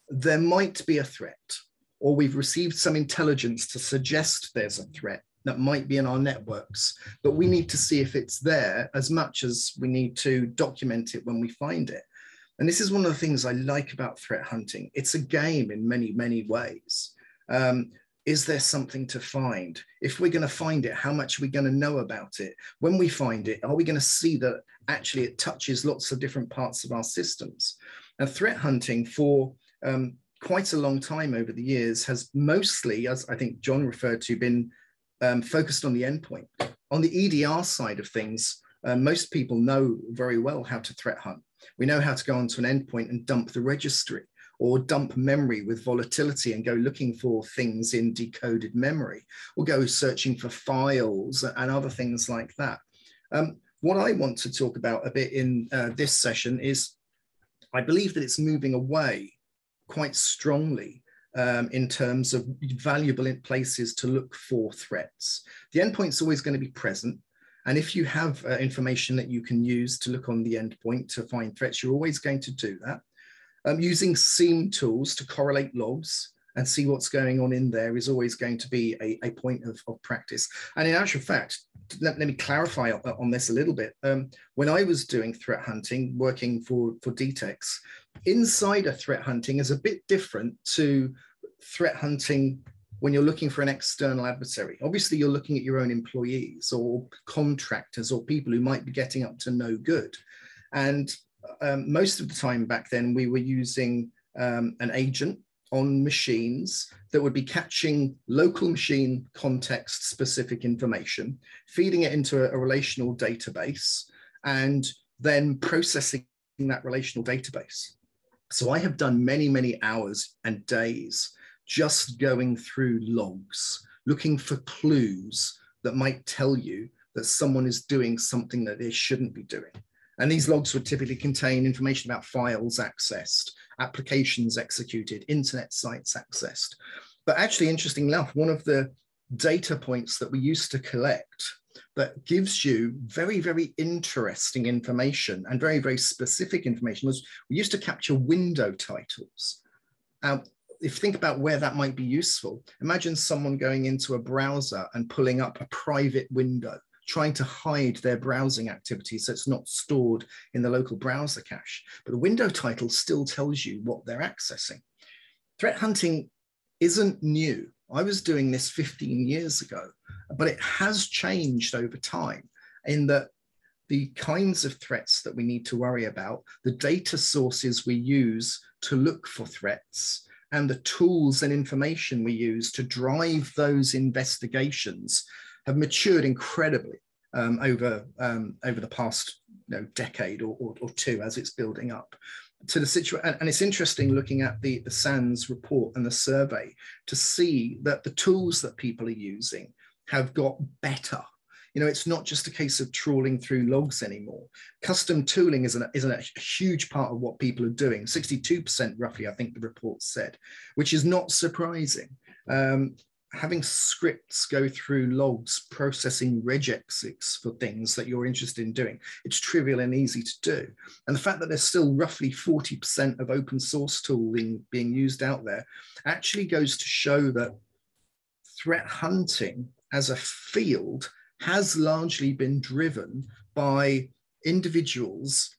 there might be a threat, or we've received some intelligence to suggest there's a threat that might be in our networks, but we need to see if it's there as much as we need to document it when we find it. And this is one of the things I like about threat hunting. It's a game in many, many ways. Is there something to find? If we're going to find it, how much are we going to know about it? When we find it, are we going to see that actually it touches lots of different parts of our systems? And threat hunting for quite a long time over the years has mostly, as I think John referred to, been focused on the endpoint. On the EDR side of things, most people know very well how to threat hunt. We know how to go onto an endpoint and dump the registry, or dump memory with volatility and go looking for things in decoded memory, or go searching for files and other things like that. What I want to talk about a bit in this session is, I believe that it's moving away quite strongly in terms of valuable places to look for threats. The endpoint's always going to be present. And if you have information that you can use to look on the endpoint to find threats, you're always going to do that. Using SIEM tools to correlate logs and see what's going on in there is always going to be a point of practice. And in actual fact, let me clarify on this a little bit. When I was doing threat hunting, working for Detex, insider threat hunting is a bit different to threat hunting when you're looking for an external adversary. Obviously, you're looking at your own employees or contractors or people who might be getting up to no good. And most of the time back then, we were using an agent on machines that would be catching local machine context specific information, feeding it into a relational database, and then processing that relational database. So I have done many, many hours and days just going through logs, looking for clues that might tell you that someone is doing something that they shouldn't be doing. And these logs would typically contain information about files accessed, applications executed, internet sites accessed. But actually, interestingly enough, one of the data points that we used to collect that gives you very, very interesting information and very, very specific information was we used to capture window titles. If you think about where that might be useful, imagine someone going into a browser and pulling up a private window, trying to hide their browsing activity so it's not stored in the local browser cache. But the window title still tells you what they're accessing. Threat hunting isn't new. I was doing this 15 years ago, but it has changed over time in that the kinds of threats that we need to worry about, the data sources we use to look for threats, and the tools and information we use to drive those investigations have matured incredibly over the past decade or two as it's building up to the situation. And it's interesting looking at the SANS report and the survey to see that the tools that people are using have got better. It's not just a case of trawling through logs anymore. Custom tooling is a huge part of what people are doing. 62% roughly, I think the report said, which is not surprising. having scripts go through logs, processing regexes for things that you're interested in doing, it's trivial and easy to do. And the fact that there's still roughly 40% of open source tooling being used out there actually goes to show that threat hunting as a field has largely been driven by individuals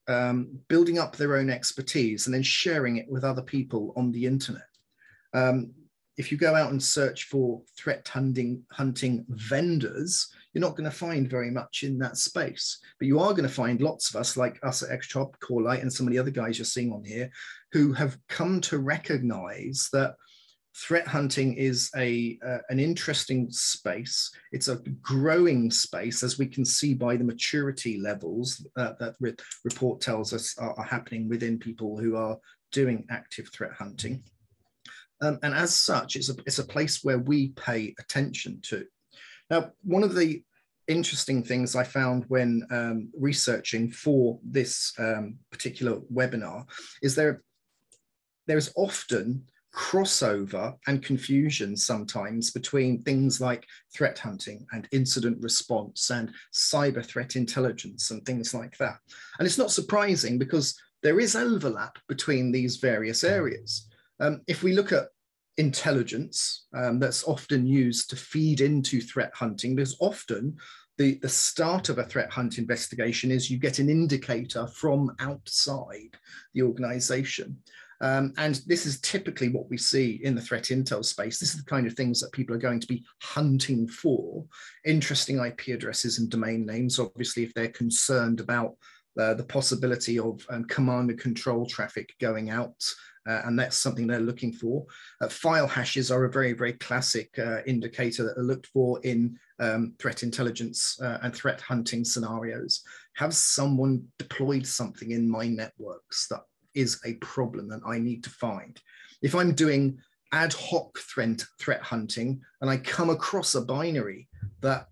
building up their own expertise and then sharing it with other people on the internet. If you go out and search for threat hunting vendors, you're not going to find very much in that space. But you are going to find lots of us, like us at XTOP, Corelight, and some of the other guys you're seeing on here, who have come to recognize that threat hunting is an interesting space. It's a growing space, as we can see by the maturity levels that report tells us are happening within people who are doing active threat hunting. And as such, it's a place where we pay attention to. Now, one of the interesting things I found when researching for this particular webinar is there's often crossover and confusion sometimes between things like threat hunting and incident response and cyber threat intelligence and things like that. And it's not surprising because there is overlap between these various areas. If we look at intelligence, that's often used to feed into threat hunting, because often the start of a threat hunt investigation is you get an indicator from outside the organization. And this is typically what we see in the threat intel space. This is the kind of things that people are going to be hunting for. Interesting IP addresses and domain names, obviously, if they're concerned about the possibility of command and control traffic going out, and that's something they're looking for. File hashes are a very, very classic indicator that are looked for in threat intelligence and threat hunting scenarios. Have someone deployed something in my networks that is a problem that I need to find? If I'm doing ad hoc threat hunting and I come across a binary that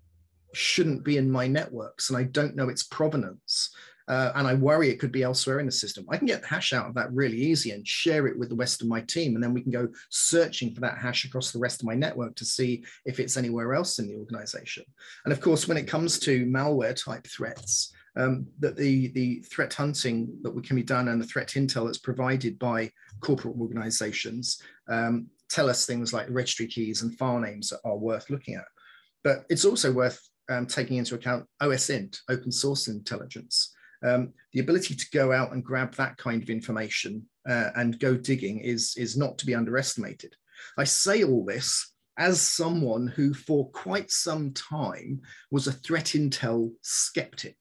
shouldn't be in my networks and I don't know its provenance, and I worry it could be elsewhere in the system, I can get the hash out of that really easy and share it with the rest of my team. And then we can go searching for that hash across the rest of my network to see if it's anywhere else in the organization. And of course, when it comes to malware type threats, that the threat hunting that can be done and the threat intel that's provided by corporate organizations tell us things like registry keys and file names that are worth looking at. But it's also worth taking into account OSINT, open source intelligence. The ability to go out and grab that kind of information and go digging is not to be underestimated. I say all this as someone who for quite some time was a threat intel skeptic.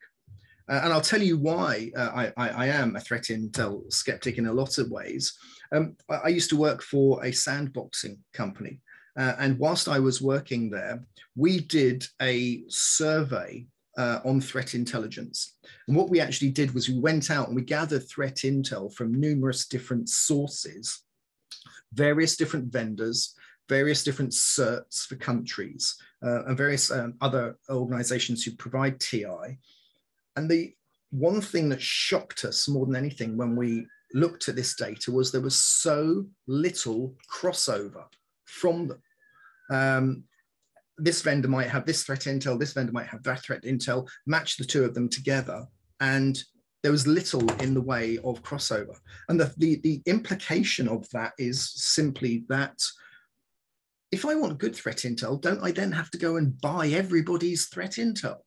And I'll tell you why I am a threat intel skeptic in a lot of ways. I used to work for a sandboxing company. And whilst I was working there, we did a survey on threat intelligence. And what we actually did was we went out and we gathered threat intel from numerous different sources, various different vendors, various different certs for countries, and various other organizations who provide TI. And the one thing that shocked us more than anything when we looked at this data was there was so little crossover from them. This vendor might have this threat intel, this vendor might have that threat intel, match the two of them together, and there was little in the way of crossover. And the implication of that is simply that if I want good threat intel, don't I then have to go and buy everybody's threat intel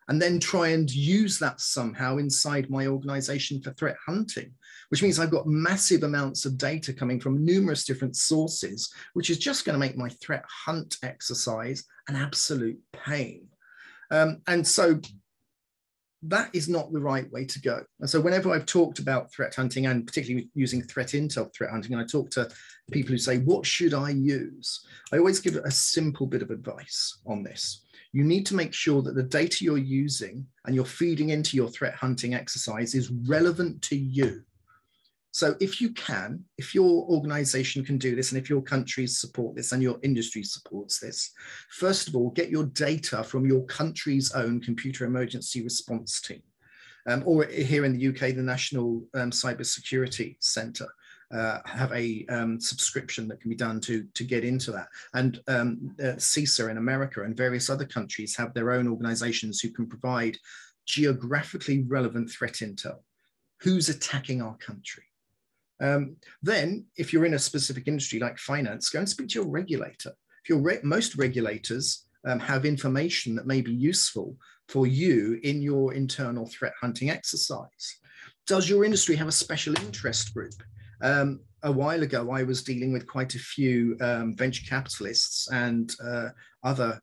and then try and use that somehow inside my organization for threat hunting, which means I've got massive amounts of data coming from numerous different sources, which is just going to make my threat hunt exercise an absolute pain. And so that is not the right way to go. And so whenever I've talked about threat hunting, and particularly using threat intel threat hunting, and I talk to people who say, what should I use? I always give a simple bit of advice on this. You need to make sure that the data you're using and you're feeding into your threat hunting exercise is relevant to you. So if you can, if your organization can do this, and if your countries support this and your industry supports this, first of all, get your data from your country's own computer emergency response team, or here in the UK, the National Cybersecurity Centre. have a subscription that can be done to get into that. And CISA in America and various other countries have their own organizations who can provide geographically relevant threat intel. Who's attacking our country? Then, if you're in a specific industry like finance, go and speak to your regulator. If most regulators have information that may be useful for you in your internal threat hunting exercise. Does your industry have a special interest group? A while ago, I was dealing with quite a few venture capitalists and other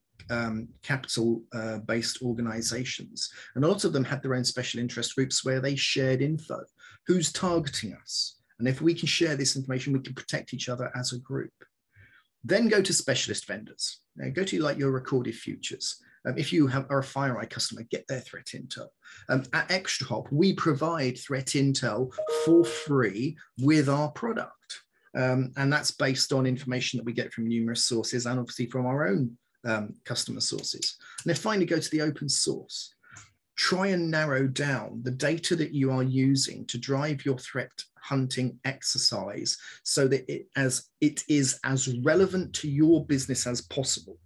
capital-based organizations. And a lot of them had their own special interest groups where they shared info. Who's targeting us? And if we can share this information, we can protect each other as a group. Then go to specialist vendors. Now, go to like your Recorded Futures. If you are a FireEye customer, get their threat intel. At ExtraHop, we provide threat intel for free with our product. And that's based on information that we get from numerous sources and obviously from our own customer sources. And then finally, go to the open source. Try and narrow down the data that you are using to drive your threat hunting exercise so that it is as relevant to your business as possible.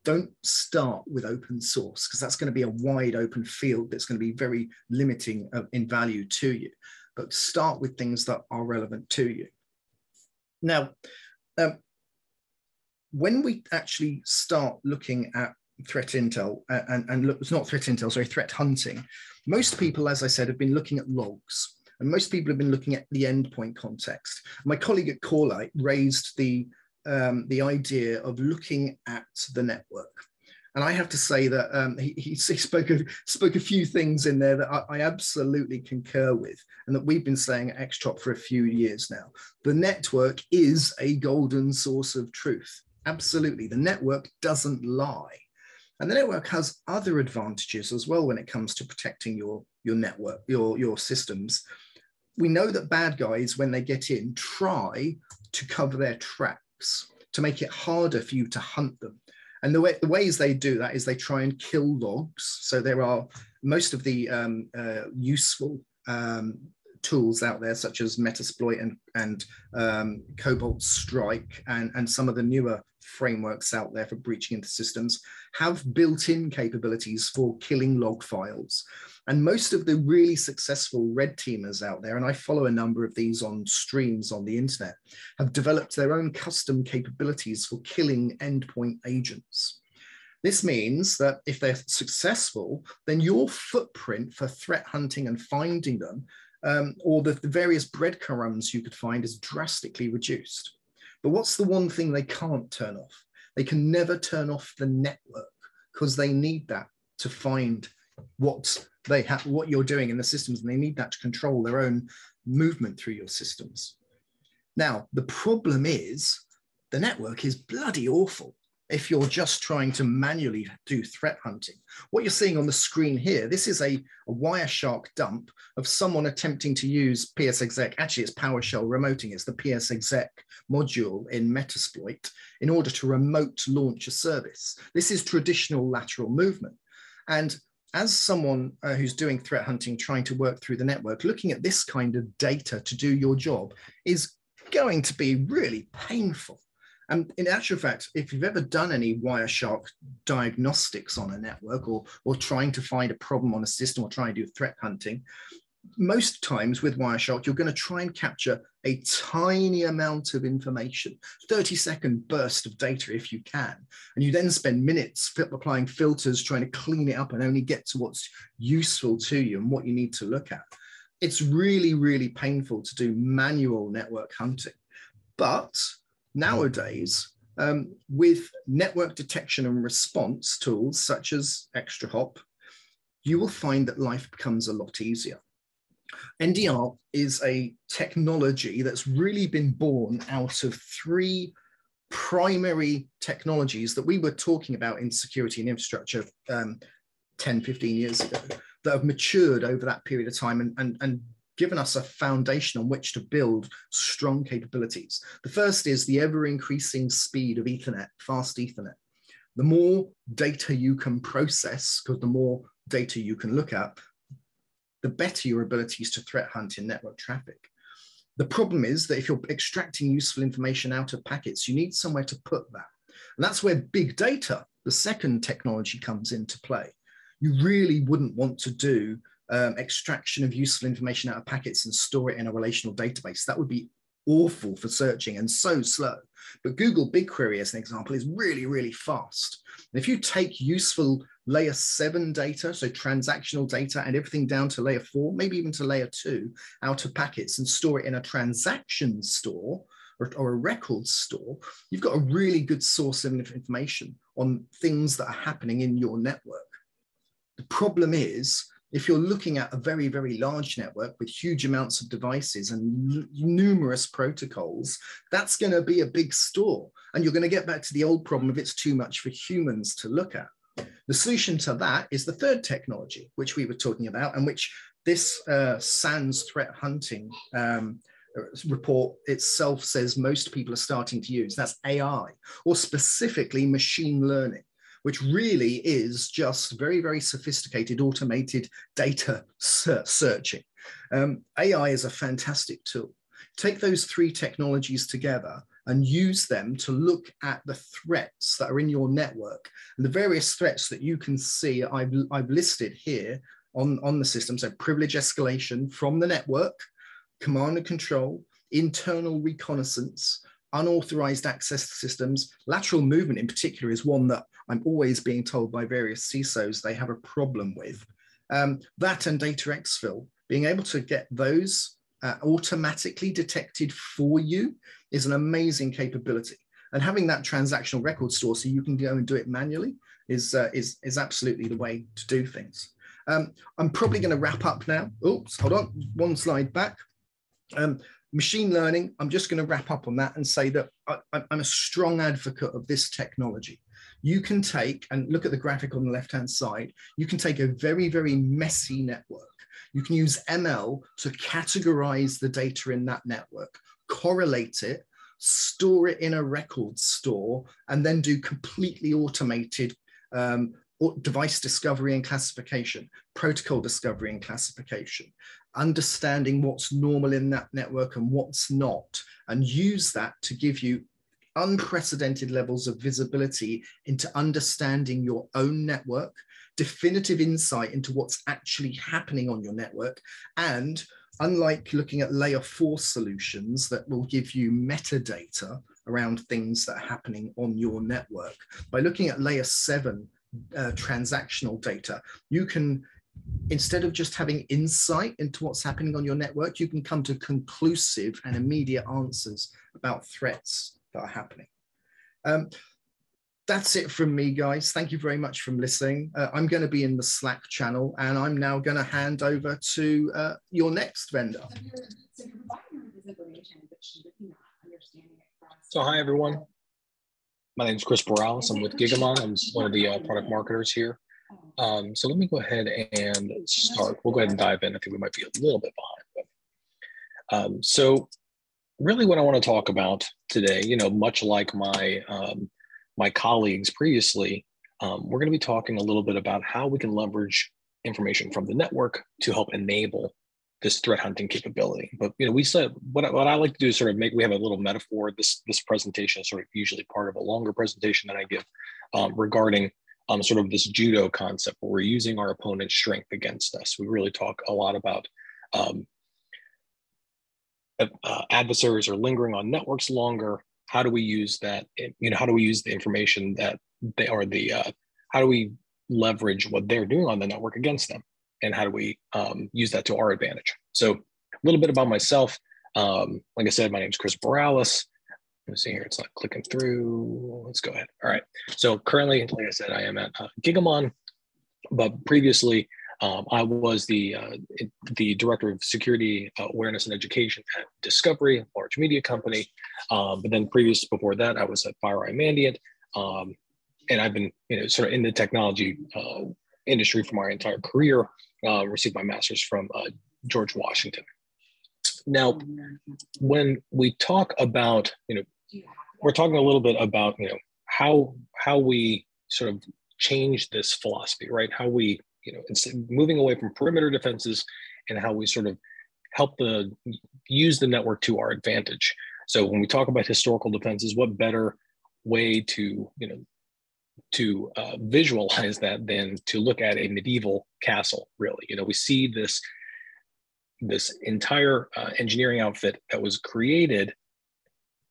Don't start with open source because that's going to be a wide open field that's going to be very limiting in value to you. But start with things that are relevant to you. Now, when we actually start looking at threat intel and look, it's not threat intel, sorry, threat hunting, most people, as I said, have been looking at logs. And most people have been looking at the endpoint context. My colleague at Corelight raised the idea of looking at the network. And I have to say that he spoke a few things in there that I absolutely concur with and that we've been saying at XTOP for a few years now. The network is a golden source of truth. Absolutely. The network doesn't lie. And the network has other advantages as well when it comes to protecting your network, your systems. We know that bad guys, when they get in, try to cover their tracks to make it harder for you to hunt them. And the ways they do that is they try and kill logs. So there are most of the useful tools out there, such as Metasploit and Cobalt Strike and some of the newer frameworks out there for breaching into systems, have built-in capabilities for killing log files. And most of the really successful red teamers out there, and I follow a number of these on streams on the internet, have developed their own custom capabilities for killing endpoint agents. This means that if they're successful, then your footprint for threat hunting and finding them, or the various breadcrumbs you could find, is drastically reduced. But what's the one thing they can't turn off? They can never turn off the network because they need that to find what you're doing in the systems, and they need that to control their own movement through your systems. Now, the problem is the network is bloody awful if you're just trying to manually do threat hunting. What you're seeing on the screen here, this is a Wireshark dump of someone attempting to use PSExec. Actually, it's PowerShell remoting. It's the PSExec module in Metasploit in order to remote launch a service. This is traditional lateral movement. And as someone who's doing threat hunting, trying to work through the network, looking at this kind of data to do your job is going to be really painful. And in actual fact, if you've ever done any Wireshark diagnostics on a network or trying to find a problem on a system or trying to do threat hunting, most times with Wireshark, you're going to try and capture a tiny amount of information, 30-second burst of data if you can. And you then spend minutes applying filters, trying to clean it up and only get to what's useful to you and what you need to look at. It's really, really painful to do manual network hunting. But nowadays, with network detection and response tools such as ExtraHop, you will find that life becomes a lot easier. NDR is a technology that's really been born out of three primary technologies that we were talking about in security and infrastructure 10, 15 years ago that have matured over that period of time and given us a foundation on which to build strong capabilities. The first is the ever-increasing speed of Ethernet, fast Ethernet. The more data you can process, because the more data you can look at, the better your abilities to threat hunt in network traffic. The problem is that if you're extracting useful information out of packets, you need somewhere to put that. And that's where big data, the second technology, comes into play. You really wouldn't want to do extraction of useful information out of packets and store it in a relational database. That would be awful for searching and so slow. But Google BigQuery, as an example, is really, really fast. And if you take useful layer 7 data, so transactional data, and everything down to layer 4, maybe even to layer 2, out of packets and store it in a transaction store or a records store, you've got a really good source of information on things that are happening in your network. The problem is, if you're looking at a very, very large network with huge amounts of devices and numerous protocols, that's going to be a big store. And you're going to get back to the old problem of it's too much for humans to look at. The solution to that is the third technology, which we were talking about, and which this SANS threat hunting report itself says most people are starting to use. That's AI, or specifically machine learning, which really is just very, very sophisticated automated data searching. AI is a fantastic tool. Take those three technologies together and use them to look at the threats that are in your network. And the various threats that you can see I've listed here on the system. So privilege escalation from the network, command and control, internal reconnaissance, unauthorized access to systems. Lateral movement in particular is one that I'm always being told by various CISOs they have a problem with. That and data exfil, being able to get those automatically detected for you is an amazing capability. And having that transactional record store so you can go and do it manually is absolutely the way to do things. I'm probably going to wrap up now. Oops, hold on, one slide back. Machine learning, I'm just going to wrap up on that and say that I'm a strong advocate of this technology. You can take, and look at the graphic on the left-hand side, you can take a very, very messy network. You can use ML to categorize the data in that network, correlate it, store it in a record store, and then do completely automated device discovery and classification, protocol discovery and classification, understanding what's normal in that network and what's not, and use that to give you unprecedented levels of visibility into understanding your own network, definitive insight into what's actually happening on your network, and unlike looking at layer 4 solutions that will give you metadata around things that are happening on your network, by looking at layer 7 transactional data, you can, instead of just having insight into what's happening on your network, you can come to conclusive and immediate answers about threats that are happening. That's it from me, guys. Thank you very much for listening. I'm going to be in the Slack channel, and I'm now going to hand over to your next vendor. So hi, everyone. My name is Chris Morales. I'm with Gigamon. I'm one of the product marketers here. So let me go ahead and start. We'll go ahead and dive in. I think we might be a little bit behind. But, so really what I want to talk about today, much like my, my colleagues previously, we're going to be talking a little bit about how we can leverage information from the network to help enable this threat hunting capability. But we said what I like to do is sort of we have a little metaphor. This presentation is sort of usually part of a longer presentation that I give regarding sort of this judo concept where we're using our opponent's strength against us. We really talk a lot about adversaries are lingering on networks longer. How do we use that? How do we use the information that they are how do we leverage what they're doing on the network against them? And how do we use that to our advantage? So a little bit about myself. Like I said, my name is Chris Morales. Let me see here, it's not clicking through. Let's go ahead. All right. So currently, like I said, I am at Gigamon, but previously I was the Director of Security Awareness and Education at Discovery, a large media company. But then before that, I was at FireEye Mandiant. And I've been sort of in the technology industry for my entire career. Received my master's from George Washington. Now, when we talk about, we're talking a little bit about, how we sort of change this philosophy, right? How we, instead moving away from perimeter defenses and how we sort of help use the network to our advantage. So when we talk about historical defenses, what better way to visualize that than to look at a medieval castle? Really, we see this entire engineering outfit that was created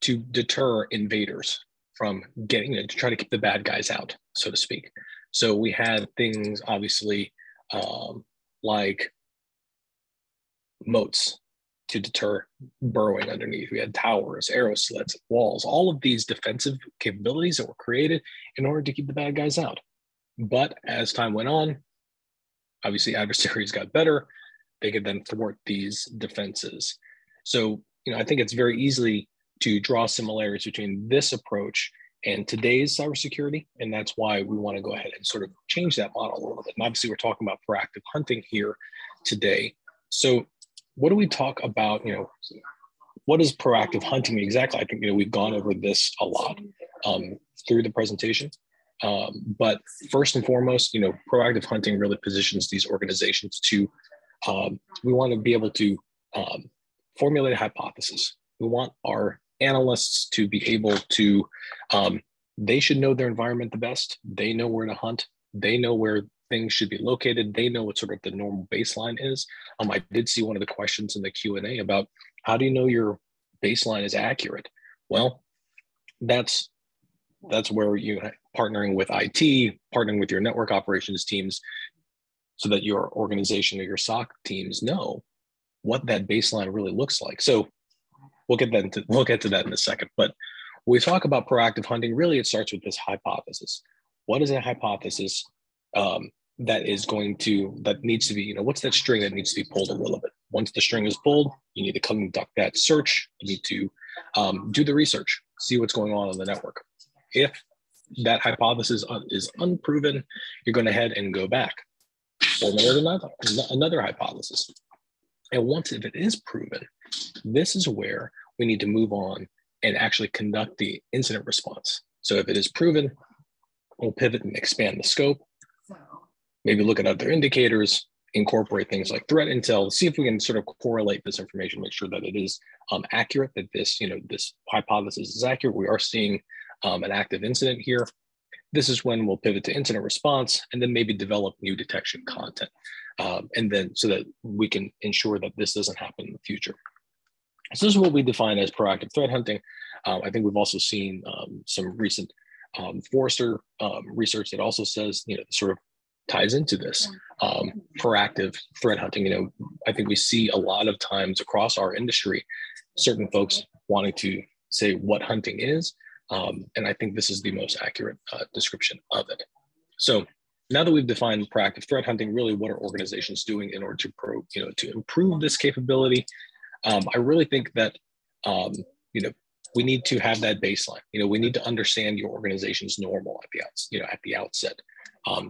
to deter invaders from getting, to try to keep the bad guys out, so to speak. So we had things obviously like moats to deter burrowing underneath. We had towers, arrow slits, walls, all of these defensive capabilities that were created in order to keep the bad guys out. But as time went on, obviously adversaries got better. They could then thwart these defenses. So, I think it's very easy to draw similarities between this approach and today's cybersecurity. And that's why we want to go ahead and sort of change that model a little bit. And obviously we're talking about proactive hunting here today. So what do we talk about, what is proactive hunting exactly? I think, we've gone over this a lot through the presentation. But first and foremost, proactive hunting really positions these organizations to, we want to be able to formulate a hypothesis. We want our analysts to be able to, they should know their environment the best. They know where to hunt. They know where things should be located. They know what sort of the normal baseline is. I did see one of the questions in the Q&A about how do you know your baseline is accurate? Well, that's where you partnering with IT, partnering with your network operations teams, so that your organization or your SOC teams know what that baseline really looks like. So we'll get to that in a second. But when we talk about proactive hunting, really it starts with this hypothesis. What is a hypothesis that needs to be, what's that string that needs to be pulled a little bit? Once the string is pulled, you need to conduct that search. You need to do the research, see what's going on the network. If that hypothesis is unproven, you're going to head and go back. Formulate another hypothesis. And once if it is proven, this is where we need to move on and actually conduct the incident response. So if it is proven, we'll pivot and expand the scope, maybe look at other indicators, incorporate things like threat intel, see if we can sort of correlate this information, make sure that it is accurate, that this hypothesis is accurate. We are seeing an active incident here. This is when we'll pivot to incident response and then maybe develop new detection content. And then so that we can ensure that this doesn't happen in the future. So this is what we define as proactive threat hunting. I think we've also seen some recent Forrester research that also says, sort of ties into this proactive threat hunting. I think we see a lot of times across our industry, certain folks wanting to say what hunting is. And I think this is the most accurate description of it. So now that we've defined proactive threat hunting, really what are organizations doing in order to improve this capability? I really think that we need to have that baseline. We need to understand your organization's normal at the outset.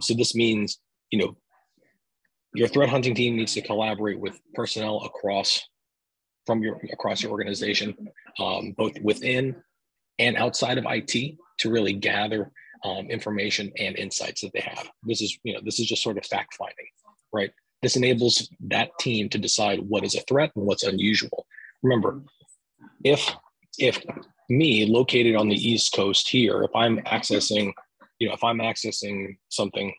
So this means your threat hunting team needs to collaborate with personnel across your organization, both within and outside of IT, to really gather information and insights that they have. This is just sort of fact finding, right? This enables that team to decide what is a threat and what's unusual. Remember, if me located on the East Coast here, if I'm accessing something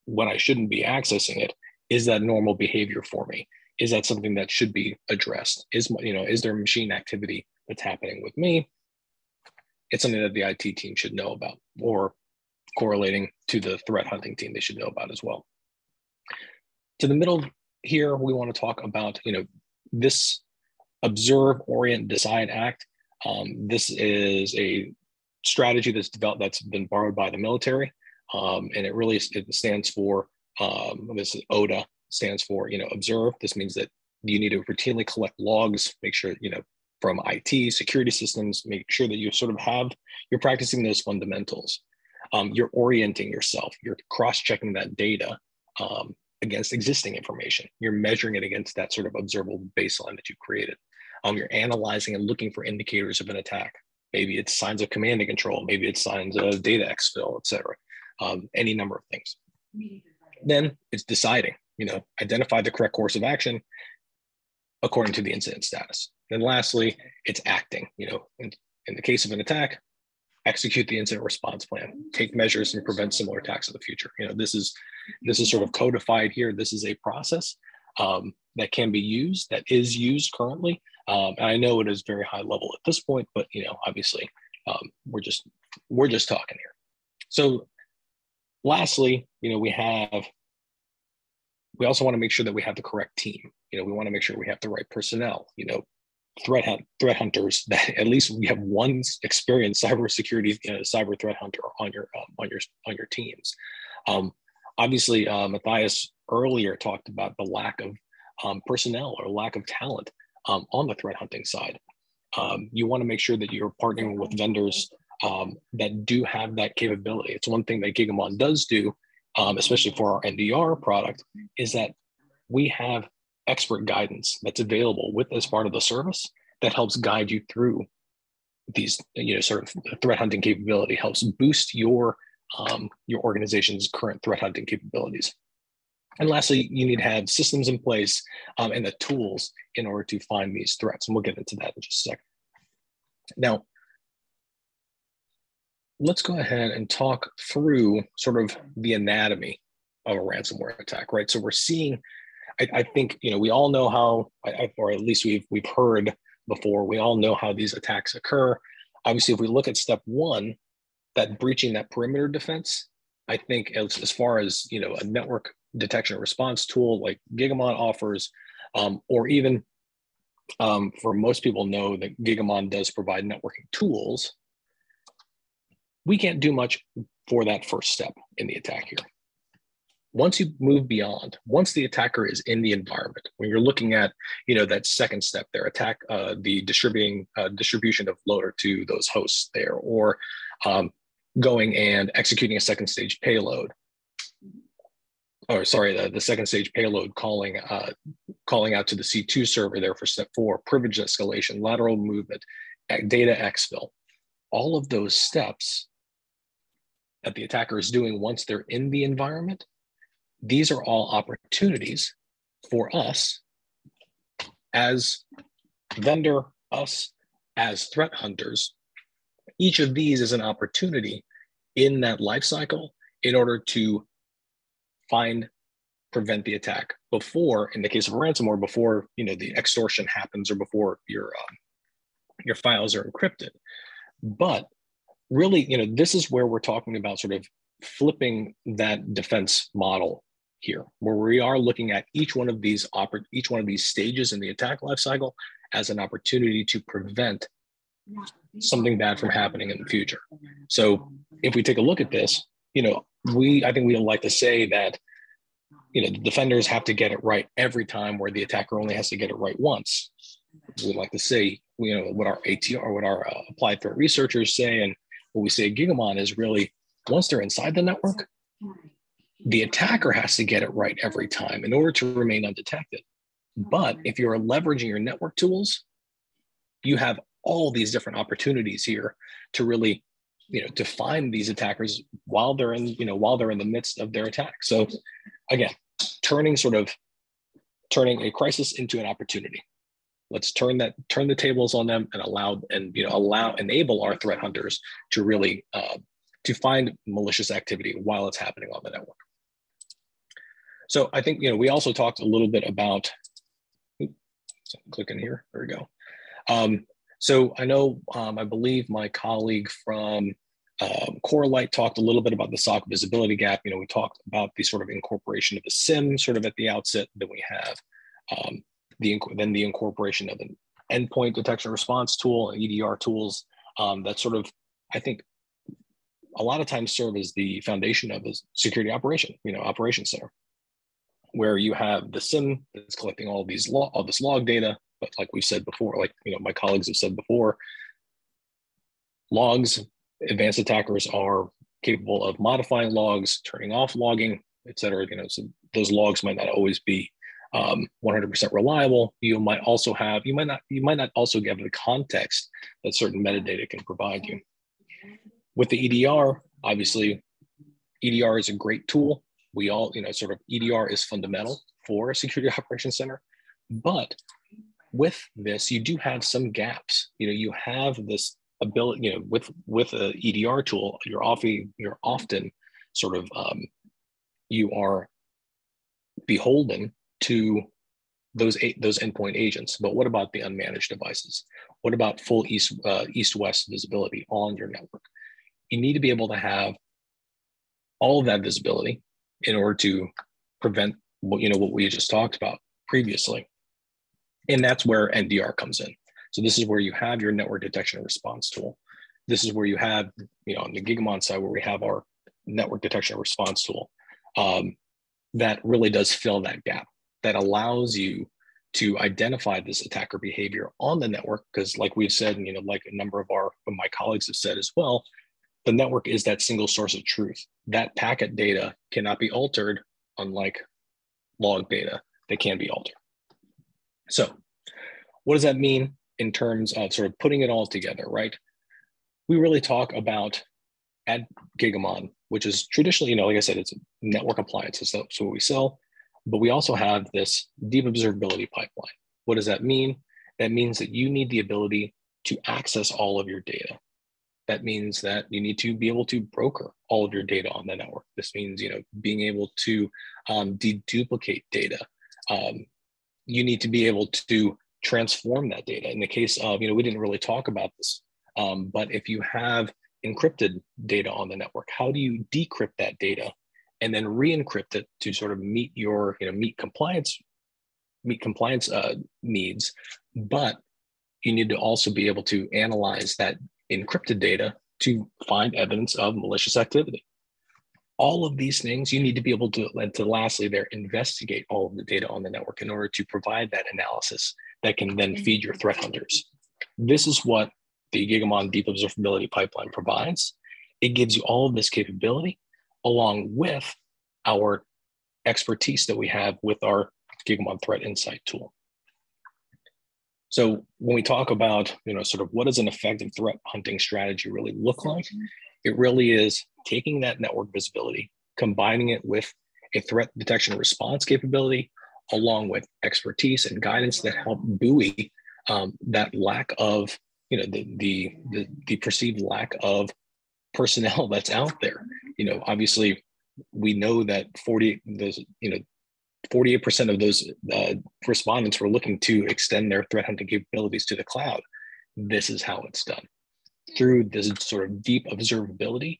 when I shouldn't be accessing it, is that normal behavior for me? Is that something that should be addressed? Is there machine activity that's happening with me? It's something that the IT team should know about, or correlating to the threat hunting team, they should know about as well. To the middle here, we want to talk about, this observe, orient, decide, act. This is a strategy that's developed, that's been borrowed by the military. And it stands for, this is ODA, stands for, observe. This means that you need to routinely collect logs, make sure, from IT, security systems, make sure that you're practicing those fundamentals. You're orienting yourself, you're cross-checking that data against existing information. You're measuring it against that sort of observable baseline that you've created. You're analyzing and looking for indicators of an attack. Maybe it's signs of command and control, maybe it's signs of data exfil, et cetera. Any number of things. Then it's deciding, identify the correct course of action, according to the incident status. And lastly, it's acting. In the case of an attack, execute the incident response plan, take measures and prevent similar attacks in the future. This is sort of codified here. This is a process that can be used, that is used currently. And I know it is very high level at this point, but obviously we're just talking here. So lastly, we also want to make sure that we have the correct team. We want to make sure we have the right personnel, threat hunters, that at least we have one experienced cybersecurity, cyber threat hunter on your teams. Obviously, Matthias earlier talked about the lack of personnel or lack of talent on the threat hunting side. You want to make sure that you're partnering with vendors that do have that capability. It's one thing that Gigamon does do, especially for our NDR product, is that we have expert guidance that's available with as part of the service that helps guide you through these, sort of threat hunting capability, helps boost your organization's current threat hunting capabilities. And lastly, you need to have systems in place and the tools in order to find these threats. And we'll get into that in just a second. Now, let's go ahead and talk through sort of the anatomy of a ransomware attack, right? So we're seeing, I think, we all know how, or at least we've heard before, we all know how these attacks occur. Obviously, if we look at step one, that breaching that perimeter defense, I think as far as, a network detection and response tool like Gigamon offers, or even for most people know that Gigamon does provide networking tools, we can't do much for that first step in the attack here. Once you move beyond, once the attacker is in the environment, when you're looking at, that second step there, attack the distribution of loader to those hosts there, or going and executing a second stage payload, or sorry, the second stage payload calling out to the C2 server there for step 4, privilege escalation, lateral movement, data exfil, all of those steps that the attacker is doing once they're in the environment, these are all opportunities for us as vendor, us as threat hunters. Each of these is an opportunity in that life cycle in order to prevent the attack before, in the case of a ransomware, before the extortion happens or before your files are encrypted. But really, this is where we're talking about sort of flipping that defense model here, where we are looking at each one of these stages in the attack lifecycle as an opportunity to prevent something bad from happening in the future. So if we take a look at this, I think we like to say that the defenders have to get it right every time, where the attacker only has to get it right once. We like to say, what our ATR, what our applied threat researchers say, and what we say at Gigamon is really, once they're inside the network, the attacker has to get it right every time in order to remain undetected. But if you're leveraging your network tools, you have all these different opportunities here to really, to find these attackers while they're in the midst of their attack. So again, turning a crisis into an opportunity. Let's turn the tables on them and enable our threat hunters to really to find malicious activity while it's happening on the network. So I think we also talked a little bit about. Click in here. There we go. So I know I believe my colleague from Corelight talked a little bit about the SOC visibility gap. We talked about the sort of incorporation of the SIM sort of at the outset. Then we have the incorporation of an endpoint detection response tool and EDR tools that sort of, I think, a lot of times serve as the foundation of a security operations center, where you have the SIM that's collecting all this log data. But like we said before, like my colleagues have said before, logs, advanced attackers are capable of modifying logs, turning off logging, et cetera. So those logs might not always be 100% reliable. You might not also get the context that certain metadata can provide you. With the EDR, obviously, EDR is a great tool. We all, sort of EDR is fundamental for a security operations center, but with this, you do have some gaps. You have this ability, with a EDR tool, you're often sort of, you are beholden to those endpoint agents. But what about the unmanaged devices? What about full east-west visibility on your network? You need to be able to have all of that visibility in order to prevent what we just talked about previously. And that's where NDR comes in. So this is where you have your network detection and response tool. This is where you have, on the Gigamon side, where we have our network detection and response tool, that really does fill that gap, that allows you to identify this attacker behavior on the network. Because like we've said, and like a number of my colleagues have said as well, the network is that single source of truth. That packet data cannot be altered, unlike log data that can be altered. So what does that mean in terms of sort of putting it all together, right? We really talk about at Gigamon, which is traditionally, like I said, it's network appliances. That's what we sell. But we also have this deep observability pipeline. What does that mean? That means that you need the ability to access all of your data. That means that you need to be able to broker all of your data on the network. This means, being able to deduplicate data. You need to be able to transform that data. In the case of, we didn't really talk about this, but if you have encrypted data on the network, how do you decrypt that data and then re-encrypt it to sort of meet your, meet compliance needs? But you need to also be able to analyze that encrypted data to find evidence of malicious activity. All of these things, you need to be able to lastly investigate all of the data on the network in order to provide that analysis that can then feed your threat hunters. This is what the Gigamon Deep Observability Pipeline provides. It gives you all of this capability along with our expertise that we have with our Gigamon Threat Insight tool. So when we talk about, sort of what does an effective threat hunting strategy really look like? It really is taking that network visibility, combining it with a threat detection and response capability, along with expertise and guidance that help buoy that lack of, the perceived lack of personnel that's out there. Obviously, we know that 48% of those respondents were looking to extend their threat hunting capabilities to the cloud. This is how it's done, through this sort of deep observability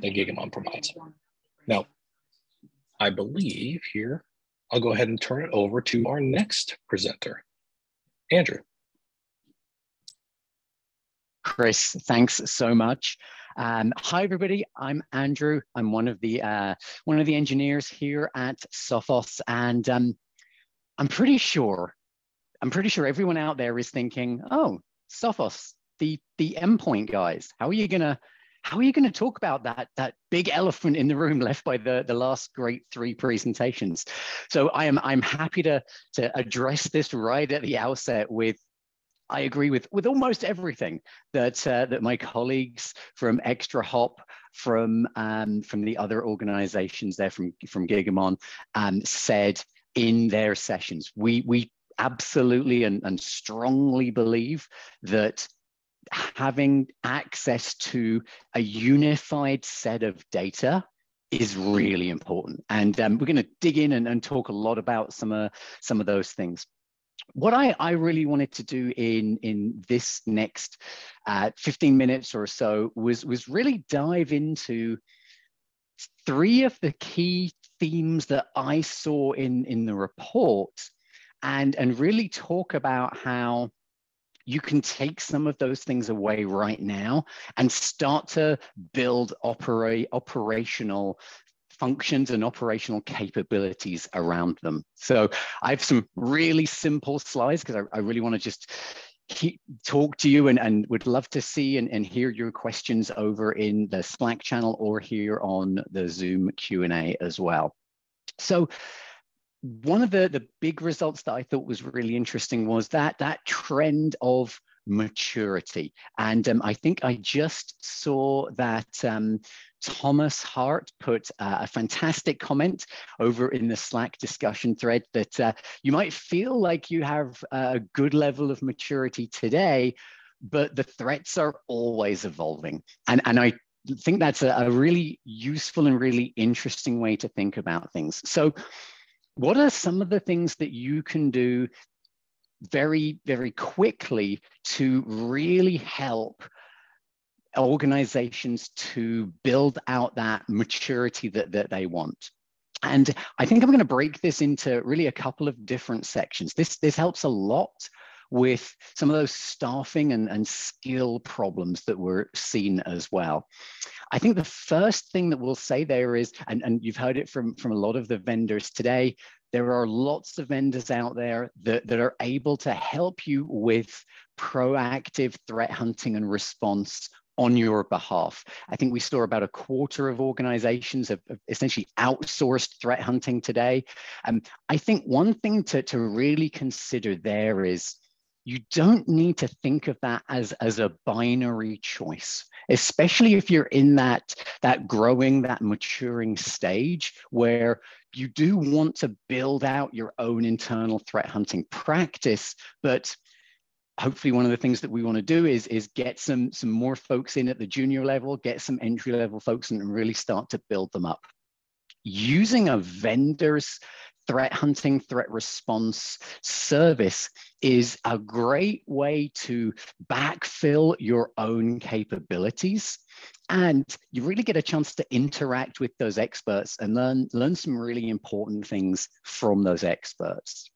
that Gigamon provides. Now, I believe here, I'll go ahead and turn it over to our next presenter, Andrew. Chris, thanks so much. Hi, everybody. I'm Andrew. I'm one of the engineers here at Sophos, and I'm pretty sure everyone out there is thinking, "Oh, Sophos, the endpoint guys. How are you gonna talk about that big elephant in the room left by the last great 3 presentations?" So I'm happy to address this right at the outset with, I agree with almost everything that my colleagues from Extra Hop, from the other organizations there from Gigamon said in their sessions. We absolutely and strongly believe that having access to a unified set of data is really important, and we're going to dig in and talk a lot about some of those things. What I really wanted to do in this next 15 minutes or so was really dive into 3 of the key themes that I saw in the report, and really talk about how you can take some of those things away right now and start to build operational functions and operational capabilities around them. So I have some really simple slides because I really want to just talk to you and would love to see and hear your questions over in the Slack channel or here on the Zoom Q&A as well. So one of the big results that I thought was really interesting was that trend of maturity. And I think I just saw that Thomas Hart put a fantastic comment over in the Slack discussion thread that you might feel like you have a good level of maturity today, but the threats are always evolving. And I think that's a really useful and really interesting way to think about things. So what are some of the things that you can do very, very quickly to really help organizations to build out that maturity that they want? And I think I'm going to break this into really a couple of different sections. This helps a lot with some of those staffing and skill problems that we're seeing as well. I think the first thing that we'll say there is, and you've heard it from a lot of the vendors today, there are lots of vendors out there that are able to help you with proactive threat hunting and response on your behalf. I think we saw about a quarter of organizations have essentially outsourced threat hunting today. I think one thing to really consider there is you don't need to think of that as a binary choice, especially if you're in that growing, that maturing stage where you do want to build out your own internal threat hunting practice. But hopefully one of the things that we want to do is get some more folks in at the junior level, get some entry level folks and really start to build them up. Using a vendor's threat hunting, threat response service is a great way to backfill your own capabilities. And you really get a chance to interact with those experts and learn some really important things from those experts.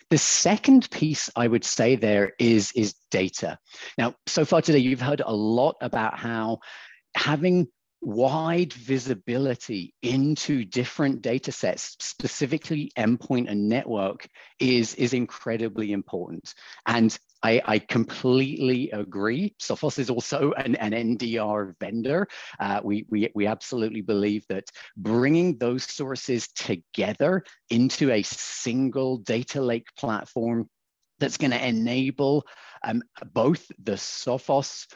The second piece I would say there is data. Now, so far today, you've heard a lot about how having wide visibility into different data sets, specifically endpoint and network, is incredibly important. And I completely agree. Sophos is also an NDR vendor. We absolutely believe that bringing those sources together into a single data lake platform that's going to enable both the Sophos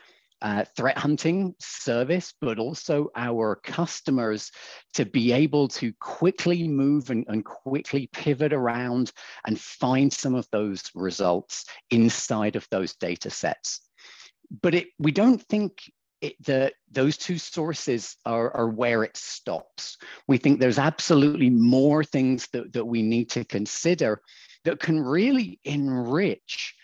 threat hunting service, but also our customers to be able to quickly move and quickly pivot around and find some of those results inside of those data sets. But we don't think those two sources are where it stops. We think there's absolutely more things that we need to consider that can really enrich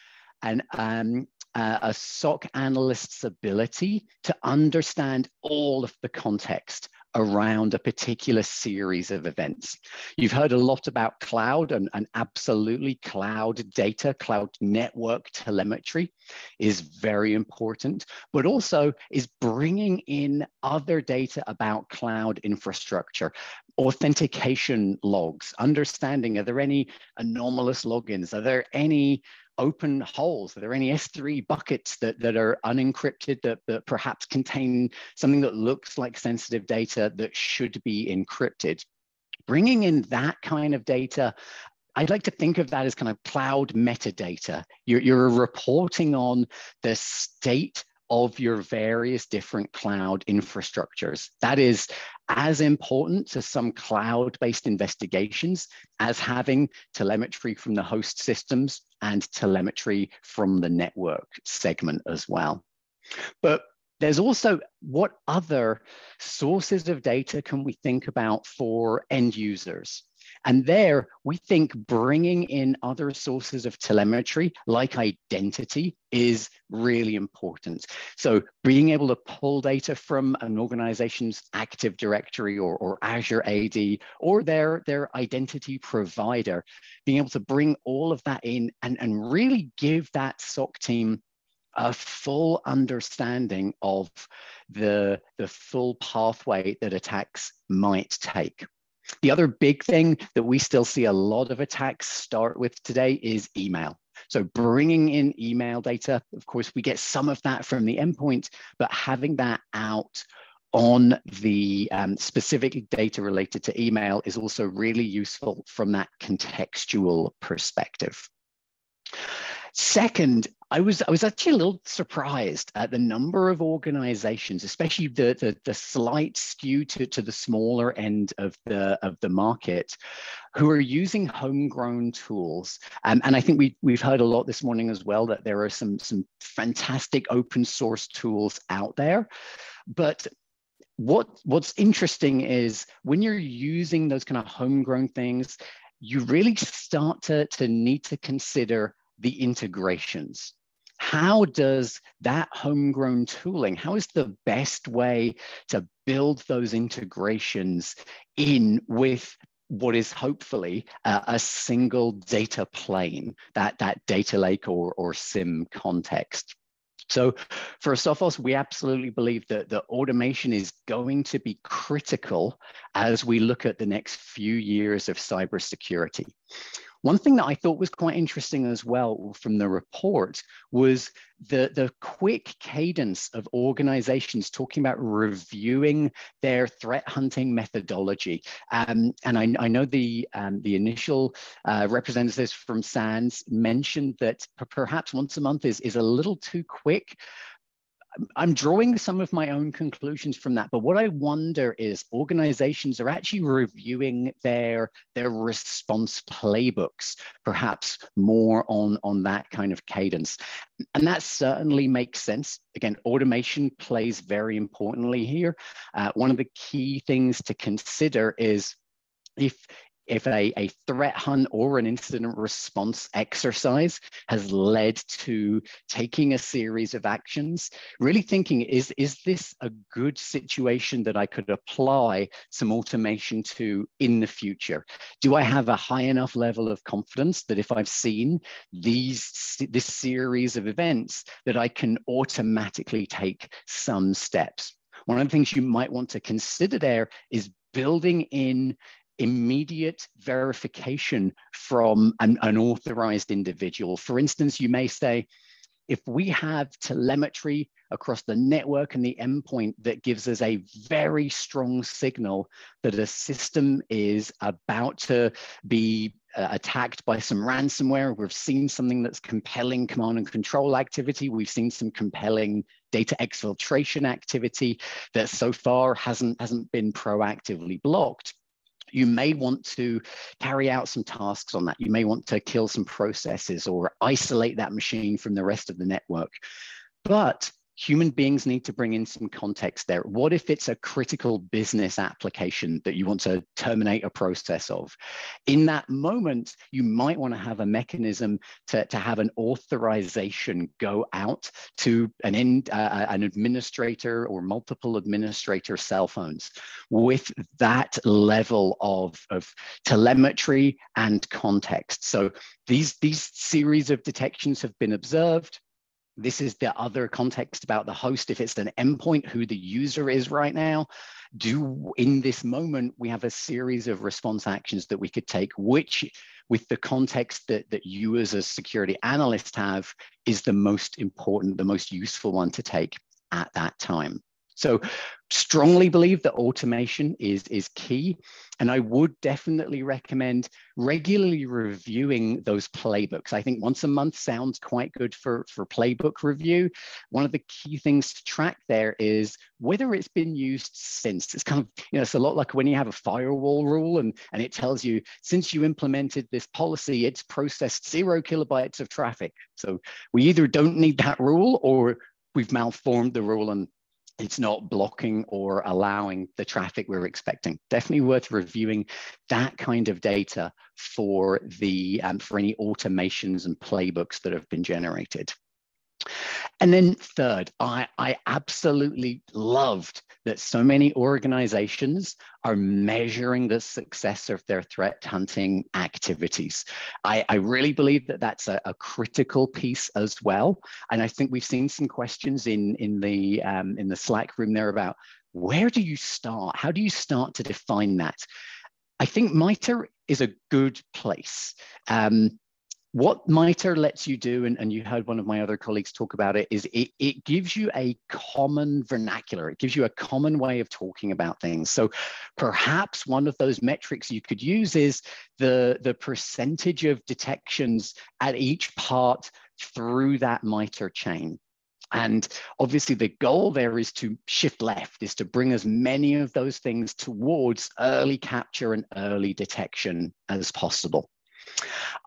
a SOC analyst's ability to understand all of the context around a particular series of events. You've heard a lot about cloud, and absolutely cloud data, cloud network telemetry is very important, but also is bringing in other data about cloud infrastructure, authentication logs, understanding, are there any anomalous logins? Are there any open holes? Are there any S3 buckets that are unencrypted that perhaps contain something that looks like sensitive data that should be encrypted? Bringing in that kind of data, I'd like to think of that as kind of cloud metadata. You're reporting on the state of your various different cloud infrastructures. That is as important to some cloud-based investigations as having telemetry from the host systems and telemetry from the network segment as well. But there's also, what other sources of data can we think about for end users? And there, we think bringing in other sources of telemetry, like identity, is really important. So being able to pull data from an organization's Active Directory or Azure AD or their identity provider, being able to bring all of that in and really give that SOC team a full understanding of the full pathway that attacks might take. The other big thing that we still see a lot of attacks start with today is email. So bringing in email data, of course, we get some of that from the endpoint, but having that out on the specific data related to email is also really useful from that contextual perspective. Second, I was actually a little surprised at the number of organizations, especially the slight skew to the smaller end of the market, who are using homegrown tools. And I think we've heard a lot this morning as well that there are some fantastic open source tools out there. But what's interesting is when you're using those kind of homegrown things, you really start to need to consider the integrations. How does that homegrown tooling, how is the best way to build those integrations in with what is hopefully a single data plane, that data lake or SIM context? So for Sophos, we absolutely believe that the automation is going to be critical as we look at the next few years of cybersecurity. One thing that I thought was quite interesting as well from the report was the quick cadence of organizations talking about reviewing their threat hunting methodology. And I know the initial representatives from SANS mentioned that perhaps once a month is a little too quick. I'm drawing some of my own conclusions from that, but what I wonder is organizations are actually reviewing their response playbooks, perhaps more on that kind of cadence. And that certainly makes sense. Again, automation plays very importantly here. One of the key things to consider is if a threat hunt or an incident response exercise has led to taking a series of actions, really thinking, is this a good situation that I could apply some automation to in the future? Do I have a high enough level of confidence that if I've seen this series of events that I can automatically take some steps? One of the things you might want to consider there is building in immediate verification from an authorized individual. For instance, you may say, if we have telemetry across the network and the endpoint that gives us a very strong signal that a system is about to be attacked by some ransomware, we've seen something that's compelling command and control activity, we've seen some compelling data exfiltration activity that so far hasn't been proactively blocked, you may want to carry out some tasks on that. You may want to kill some processes or isolate that machine from the rest of the network. But human beings need to bring in some context there. What if it's a critical business application that you want to terminate a process of? In that moment, you might want to have a mechanism to have an authorization go out to an administrator or multiple administrator cell phones with that level of telemetry and context. So these series of detections have been observed. This is the other context about the host. If it's an endpoint, who the user is right now, in this moment, we have a series of response actions that we could take, which with the context that you as a security analyst have is the most important, the most useful one to take at that time. So strongly believe that automation is key. And I would definitely recommend regularly reviewing those playbooks. I think once a month sounds quite good for playbook review. One of the key things to track there is whether it's been used since. It's kind of, it's a lot like when you have a firewall rule and it tells you, since you implemented this policy, it's processed 0 kilobytes of traffic. So we either don't need that rule or we've malformed the rule and it's not blocking or allowing the traffic we're expecting. Definitely worth reviewing that kind of data for for any automations and playbooks that have been generated. And then third, I absolutely loved that so many organizations are measuring the success of their threat hunting activities. I really believe that that's a critical piece as well. And I think we've seen some questions in the Slack room there about where do you start? How do you start to define that? I think MITRE is a good place. What MITRE lets you do, and you heard one of my other colleagues talk about it, is it gives you a common vernacular. It gives you a common way of talking about things. So perhaps one of those metrics you could use is the percentage of detections at each part through that MITRE chain. And obviously the goal there is to shift left, is to bring as many of those things towards early capture and early detection as possible.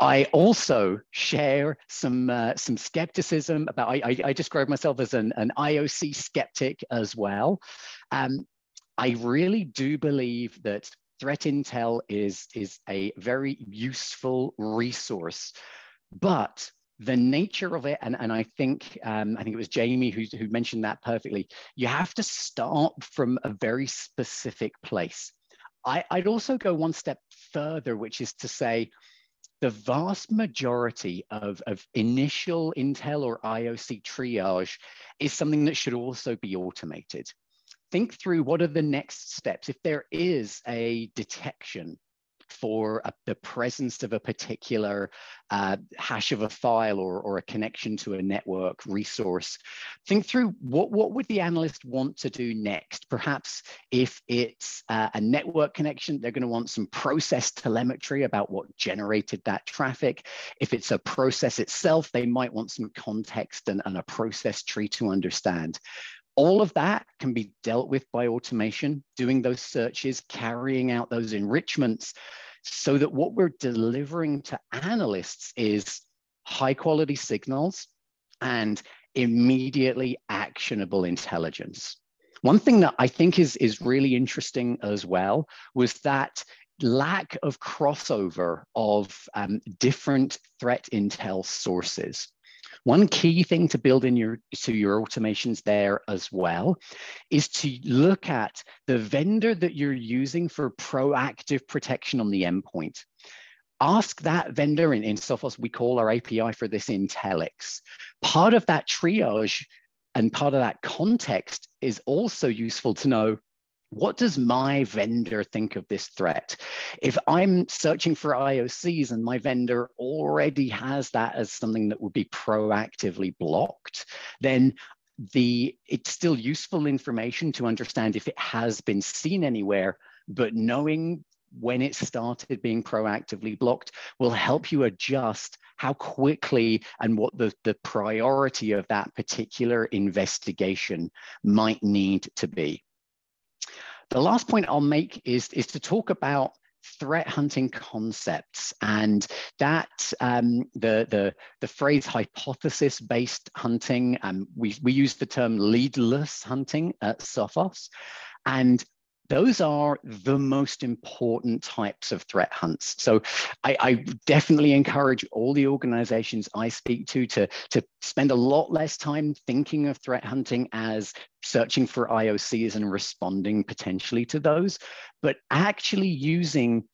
I also share some skepticism about, I describe myself as an IOC skeptic as well. I really do believe that threat intel is a very useful resource, but the nature of it, and I think it was Jamie who mentioned that perfectly, you have to start from a very specific place. I'd also go one step further, which is to say, the vast majority of initial intel or IOC triage is something that should also be automated. Think through what are the next steps. If there is a detection for the presence of a particular hash of a file or a connection to a network resource, think through what would the analyst want to do next. Perhaps if it's a network connection, they're going to want some process telemetry about what generated that traffic. If it's a process itself, they might want some context and a process tree to understand. All of that can be dealt with by automation, doing those searches, carrying out those enrichments, so that what we're delivering to analysts is high quality signals and immediately actionable intelligence. One thing that I think is really interesting as well was that lack of crossover of different threat intel sources. One key thing to build in your automations there as well is to look at the vendor that you're using for proactive protection on the endpoint. Ask that vendor, in Sophos, we call our API for this Intellix. Part of that triage and part of that context is also useful to know, what does my vendor think of this threat? If I'm searching for IOCs and my vendor already has that as something that would be proactively blocked, then it's still useful information to understand if it has been seen anywhere, but knowing when it started being proactively blocked will help you adjust how quickly and what the priority of that particular investigation might need to be. The last point I'll make is to talk about threat hunting concepts, and that the phrase hypothesis-based hunting. We use the term leadless hunting at Sophos, and those are the most important types of threat hunts. So I definitely encourage all the organizations I speak to spend a lot less time thinking of threat hunting as searching for IOCs and responding potentially to those, but actually using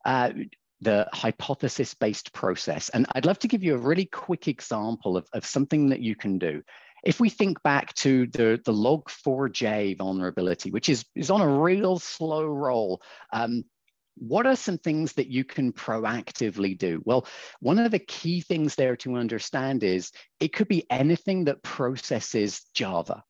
the hypothesis-based process. And I'd love to give you a really quick example of something that you can do. If we think back to the log4j vulnerability, which is on a real slow roll, what are some things that you can proactively do? Well, one of the key things there to understand is it could be anything that processes Java.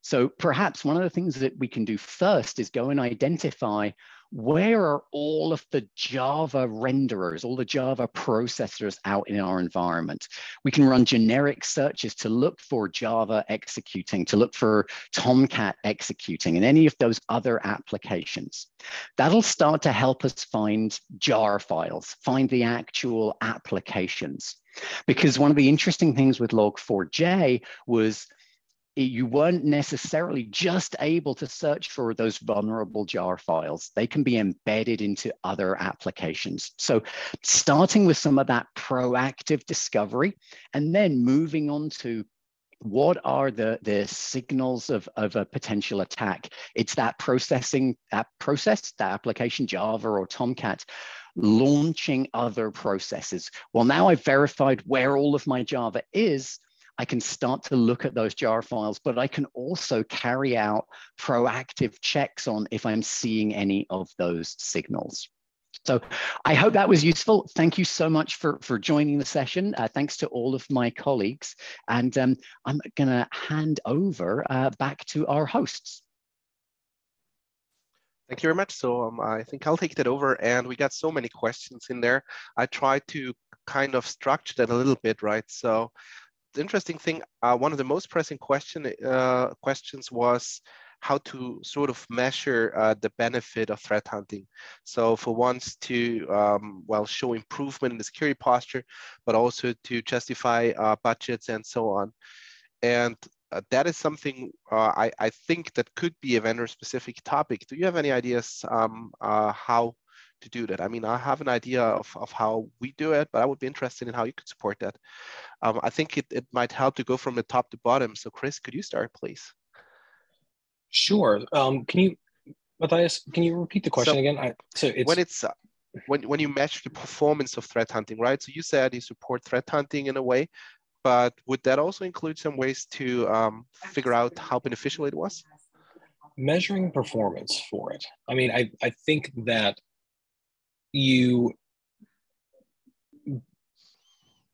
So perhaps one of the things that we can do first is go and identify where are all of the Java renderers, all the Java processors out in our environment. We can run generic searches to look for Java executing, to look for Tomcat executing, and any of those other applications. That'll start to help us find jar files, find the actual applications. Because one of the interesting things with log4j was you weren't necessarily just able to search for those vulnerable jar files. They can be embedded into other applications. So starting with some of that proactive discovery and then moving on to what are the signals of a potential attack. It's that processing, that application, Java or Tomcat, launching other processes. Well, now I've verified where all of my Java is, I can start to look at those jar files, but I can also carry out proactive checks on if I'm seeing any of those signals. So I hope that was useful. Thank you so much for joining the session. Thanks to all of my colleagues. And I'm going to hand over back to our hosts. Thank you very much. So I think I'll take that over, and we got so many questions in there. I tried to kind of structure that a little bit, right? So the interesting thing, one of the most pressing questions was how to sort of measure the benefit of threat hunting. So for once to, well, show improvement in the security posture, but also to justify budgets and so on. And that is something I think that could be a vendor-specific topic. Do you have any ideas how to do that? I mean, I have an idea of how we do it, but I would be interested in how you could support that. I think it might help to go from the top to bottom. So Chris, could you start, please? Sure. Matthias, can you repeat the question again? So it's when you measure the performance of threat hunting, right? So you said you support threat hunting in a way, but would that also include some ways to figure out how beneficial it was? Measuring performance for it. I mean, I think that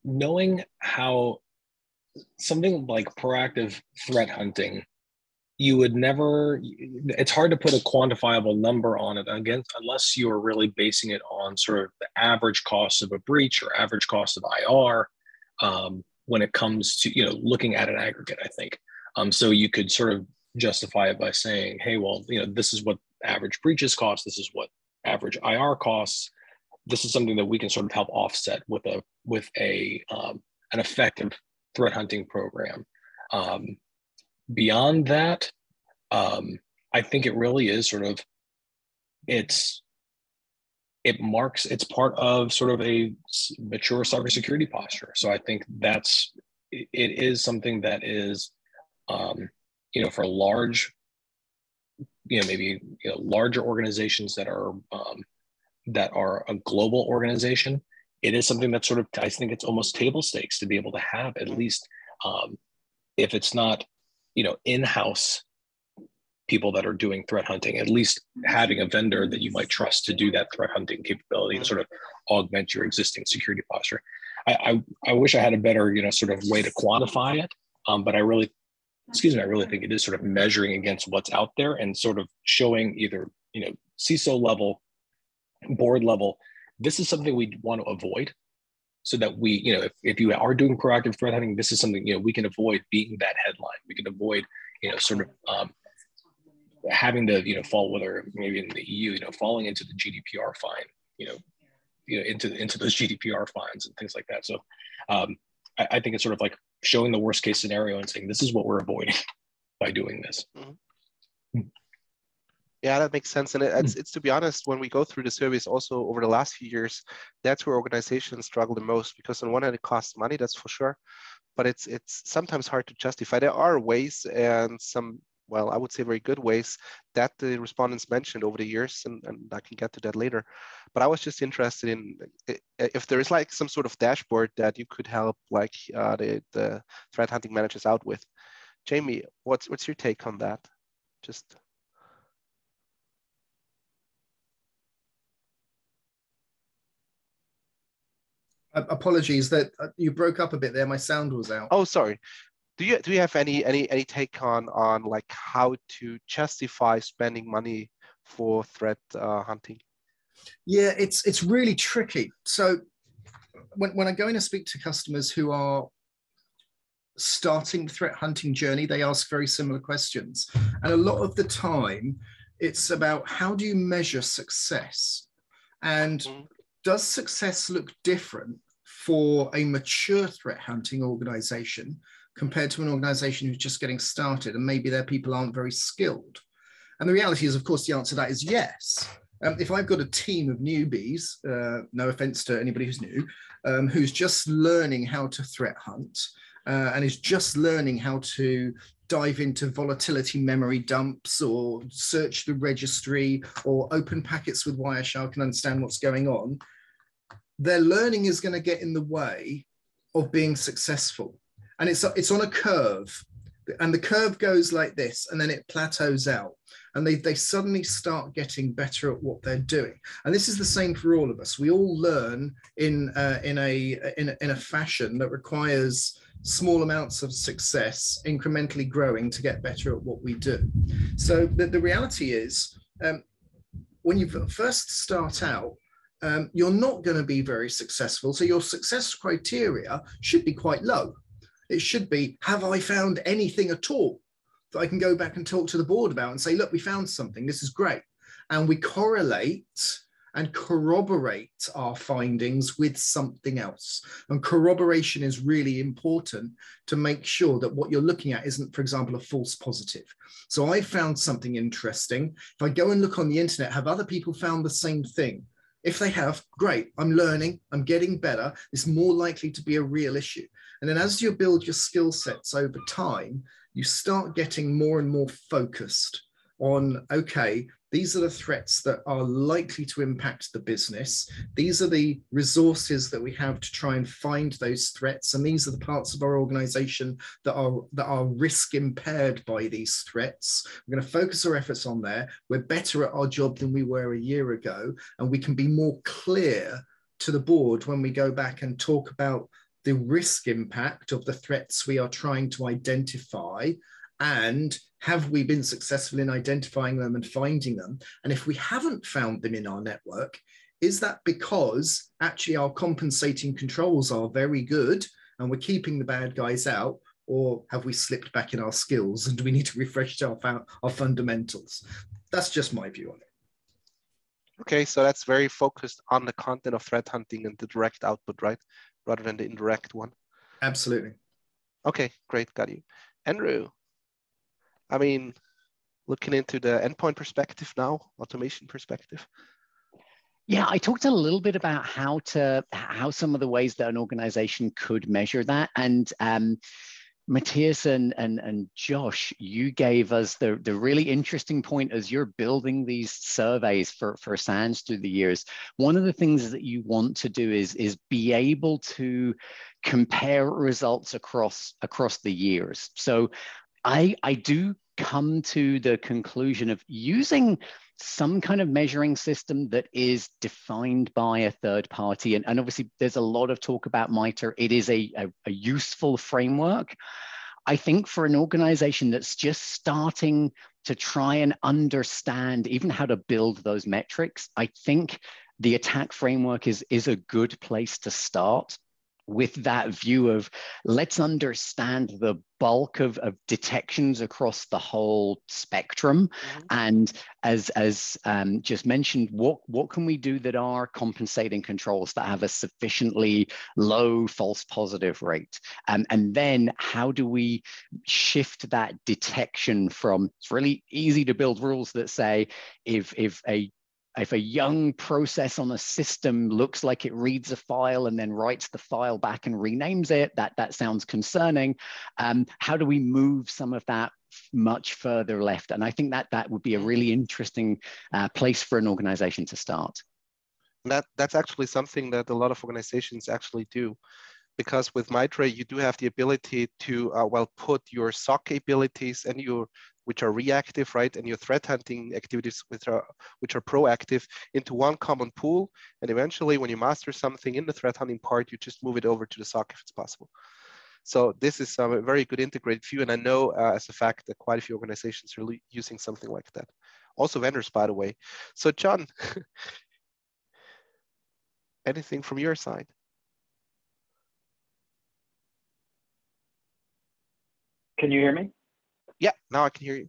knowing how something like proactive threat hunting, you would never, it's hard to put a quantifiable number on it unless you are really basing it on sort of the average cost of a breach or average cost of IR when it comes to, looking at an aggregate, I think. So you could sort of justify it by saying, hey, well, this is what average breaches cost. This is what average IR costs. This is something that we can sort of help offset with an effective threat hunting program. Beyond that, I think it really is sort of, it's part of sort of a mature cybersecurity posture. So I think it is something that is, for large, maybe larger organizations that are a global organization, it is something that sort of, I think it's almost table stakes to be able to have at least, if it's not, in-house people that are doing threat hunting, at least having a vendor that you might trust to do that threat hunting capability and sort of augment your existing security posture. I wish I had a better, sort of way to quantify it, but I really think it is sort of measuring against what's out there and sort of showing either, CISO level, board level, this is something we want to avoid, so that we, if you are doing proactive threat hunting, this is something, we can avoid being that headline. We can avoid, sort of having to, fall, whether maybe in the EU, falling into the GDPR fine, into those GDPR fines and things like that. So I think it's sort of like showing the worst case scenario and saying, this is what we're avoiding by doing this. Mm-hmm. Yeah, that makes sense. And it's to be honest, when we go through the surveys also over the last few years, that's where organizations struggle the most, because on one hand it costs money, that's for sure, but it's sometimes hard to justify. There are ways, and some, well, I would say very good ways, that the respondents mentioned over the years, and I can get to that later. But I was just interested in if there is like some sort of dashboard that you could help like the threat hunting managers out with. Jamie, what's your take on that? Just apologies that you broke up a bit there. My sound was out. Oh, sorry. Do you have any take on like how to justify spending money for threat hunting? Yeah, it's really tricky. So when I go in and speak to customers who are starting the threat hunting journey, they ask very similar questions. And a lot of the time, it's about how do you measure success? And does success look different for a mature threat hunting organization compared to an organization who's just getting started and maybe their people aren't very skilled? And the reality is, of course, the answer to that is yes. If I've got a team of newbies, no offense to anybody who's new, who's just learning how to threat hunt and is just learning how to dive into volatility memory dumps or search the registry or open packets with Wireshark and understand what's going on, their learning is going to get in the way of being successful. And it's on a curve, and the curve goes like this, and then it plateaus out, and they suddenly start getting better at what they're doing. And this is the same for all of us. We all learn in a fashion that requires small amounts of success, incrementally growing to get better at what we do. So the reality is, when you first start out, you're not going to be very successful. So your success criteria should be quite low. It should be, have I found anything at all that I can go back and talk to the board about and say, look, we found something, this is great. And we correlate and corroborate our findings with something else. And corroboration is really important to make sure that what you're looking at isn't, for example, a false positive. So I found something interesting. If I go and look on the internet, have other people found the same thing? If they have, great, I'm learning, I'm getting better. It's more likely to be a real issue. And then as you build your skill sets over time, you start getting more and more focused on, okay, these are the threats that are likely to impact the business. These are the resources that we have to try and find those threats. And these are the parts of our organization that are risk impaired by these threats. We're going to focus our efforts on there. We're better at our job than we were a year ago. And we can be more clear to the board when we go back and talk about the risk impact of the threats we are trying to identify, and have we been successful in identifying them and finding them? And if we haven't found them in our network, is that because actually our compensating controls are very good and we're keeping the bad guys out, or have we slipped back in our skills and do we need to refresh our fundamentals? That's just my view on it. Okay, so that's very focused on the content of threat hunting and the direct output, right? Rather than the indirect one. Absolutely. Okay, great, got you. Andrew, I mean, looking into the endpoint perspective now, automation perspective. Yeah, I talked a little bit about how some of the ways that an organization could measure that. And Matthias and Josh, you gave us the really interesting point as you're building these surveys for SANS through the years. One of the things that you want to do is be able to compare results across the years. So I do come to the conclusion of using some kind of measuring system that is defined by a third party. And obviously there's a lot of talk about MITRE. It is a useful framework. I think for an organization that's just starting to try and understand even how to build those metrics, I think the attack framework is a good place to start, with that view of let's understand the bulk of detections across the whole spectrum. Mm-hmm. And as just mentioned, what can we do that are compensating controls that have a sufficiently low false positive rate? And then how do we shift that detection from, it's really easy to build rules that say if a young process on a system looks like it reads a file and then writes the file back and renames it, that sounds concerning. How do we move some of that much further left? And I think that would be a really interesting place for an organization to start. That's actually something that a lot of organizations actually do. Because with MITRE, you do have the ability to put your SOC abilities and which are reactive, right, and your threat hunting activities which are proactive into one common pool. And eventually, when you master something in the threat hunting part, you just move it over to the SOC if it's possible. So this is a very good integrated view, and I know as a fact that quite a few organizations are using something like that. Also vendors, by the way. So John, anything from your side? Can you hear me? Yeah, now I can hear you.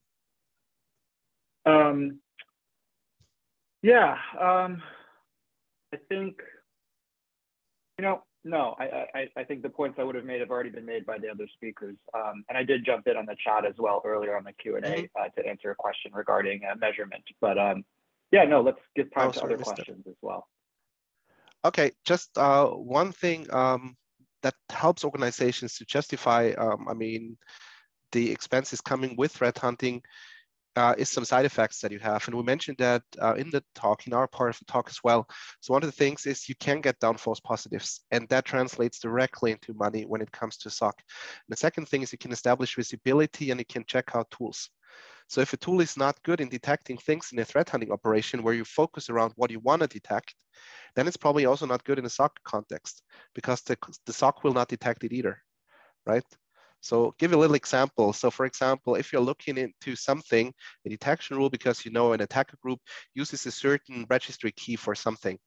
I think, no, I think the points I would have made have already been made by the other speakers. And I did jump in on the chat as well earlier on the Q&A to answer a question regarding measurement. But yeah, no, let's give time to other questions as well. Okay, just one thing that helps organizations to justify, the expenses coming with threat hunting is some side effects that you have. And we mentioned that in the talk, in our part of the talk as well. So one of the things is you can get down false positives, and that translates directly into money when it comes to SOC. And the second thing is you can establish visibility and you can check out tools. So if a tool is not good in detecting things in a threat hunting operation where you focus around what you want to detect, then it's probably also not good in a SOC context, because the SOC will not detect it either, right? So give you a little example. So for example, if you're looking into something, a detection rule, because an attacker group uses a certain registry key for something,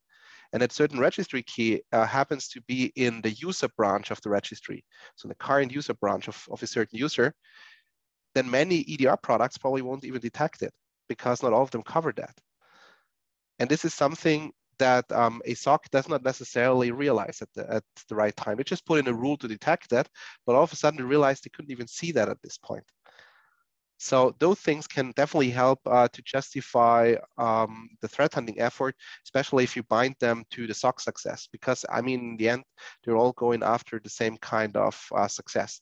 and that certain registry key happens to be in the user branch of the registry, so in the current user branch of a certain user, then many EDR products probably won't even detect it because not all of them cover that. And this is something that a SOC does not necessarily realize at the right time. It just put in a rule to detect that, but all of a sudden they realized they couldn't even see that at this point. So those things can definitely help to justify the threat hunting effort, especially if you bind them to the SOC success, because I mean, in the end, they're all going after the same kind of success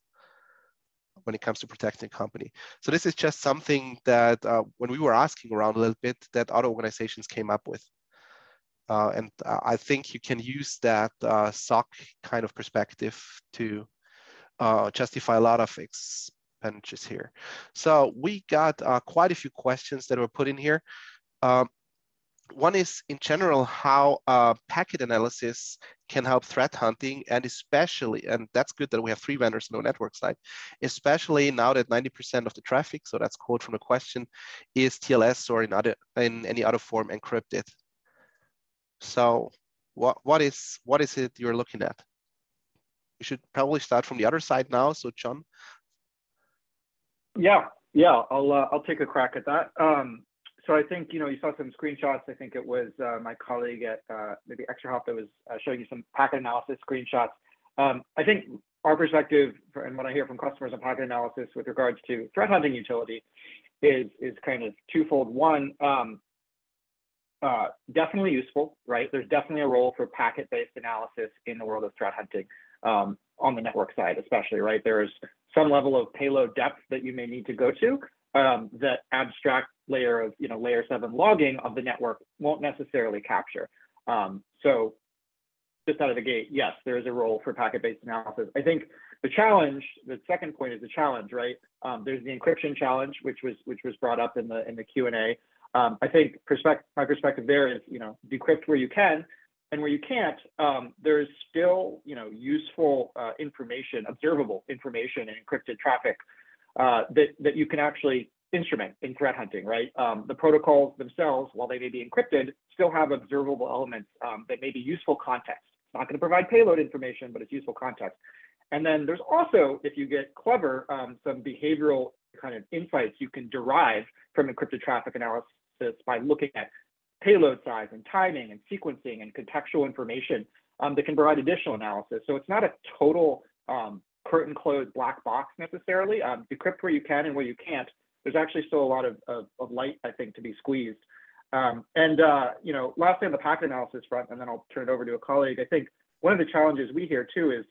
when it comes to protecting a company. So this is just something that when we were asking around a little bit, that other organizations came up with. And I think you can use that SOC kind of perspective to justify a lot of expenditures here. So we got quite a few questions that were put in here. One is in general how packet analysis can help threat hunting, and especially, and that's good that we have 3 vendors on the network side, especially now that 90% of the traffic, so that's quote from the question, is TLS or in any other form encrypted. So what is it you're looking at? We should probably start from the other side now. So John. Yeah, I'll take a crack at that. So I think, you saw some screenshots. I think it was my colleague at maybe ExtraHop that was showing you some packet analysis screenshots. I think our perspective, and what I hear from customers on packet analysis with regards to threat hunting utility is kind of twofold. One, definitely useful, right? There's definitely a role for packet-based analysis in the world of threat hunting on the network side, especially, right? There's some level of payload depth that you may need to go to that abstract layer of, layer 7 logging of the network won't necessarily capture. So just out of the gate, yes, there is a role for packet-based analysis. I think the challenge, the second point is the challenge, right? There's the encryption challenge, which was brought up in the Q&A. I think my perspective there is, decrypt where you can, and where you can't, there's still, useful information, observable information in encrypted traffic that you can actually instrument in threat hunting, right? The protocols themselves, while they may be encrypted, still have observable elements that may be useful context. It's not going to provide payload information, but it's useful context. And then there's also, if you get clever, some behavioral kind of insights you can derive from encrypted traffic analysis by looking at payload size and timing and sequencing and contextual information that can provide additional analysis. So it's not a total curtain closed black box necessarily. Decrypt where you can and where you can't. There's actually still a lot of light, I think, to be squeezed. Lastly on the packet analysis front, and then I'll turn it over to a colleague. I think one of the challenges we hear too is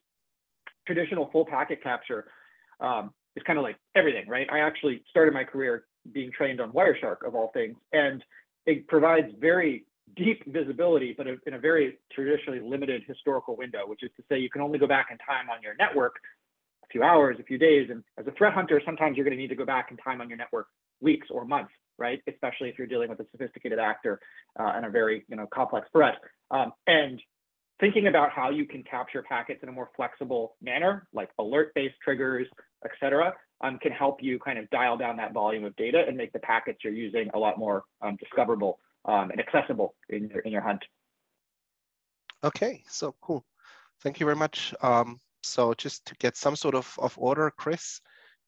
traditional full packet capture is kind of like everything, right? I actually started my career being trained on Wireshark of all things, and it provides very deep visibility, but in a very traditionally limited historical window, which is to say you can only go back in time on your network a few hours, a few days. And as a threat hunter, sometimes you're going to need to go back in time on your network weeks or months, right? Especially if you're dealing with a sophisticated actor and a very complex threat. And thinking about how you can capture packets in a more flexible manner, like alert-based triggers, et cetera, can help you kind of dial down that volume of data and make the packets you're using a lot more discoverable and accessible in your hunt. Okay, so cool. Thank you very much. So just to get some sort of order, Chris,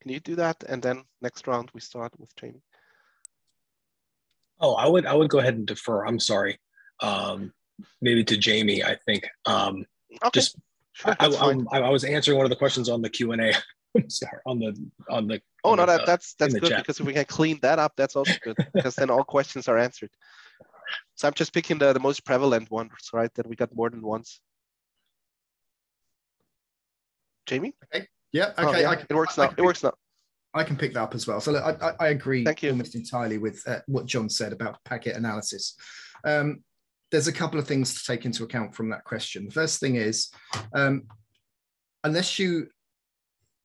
can you do that? And then next round we start with Jamie. Oh, I would go ahead and defer. I'm sorry. Maybe to Jamie, I think. Okay. Just sure, I was answering one of the questions on the Q&A. Sorry, on the. Oh no, that's good chat. Because if we can clean that up, that's also good because then all questions are answered. So I'm just picking the most prevalent ones, right? That we got more than once. Jamie? Okay. Yeah. Okay. Yeah. It works now. It works now. I can pick that up as well. So look, I agree almost entirely with what John said about packet analysis. There's a couple of things to take into account from that question. The first thing is, unless you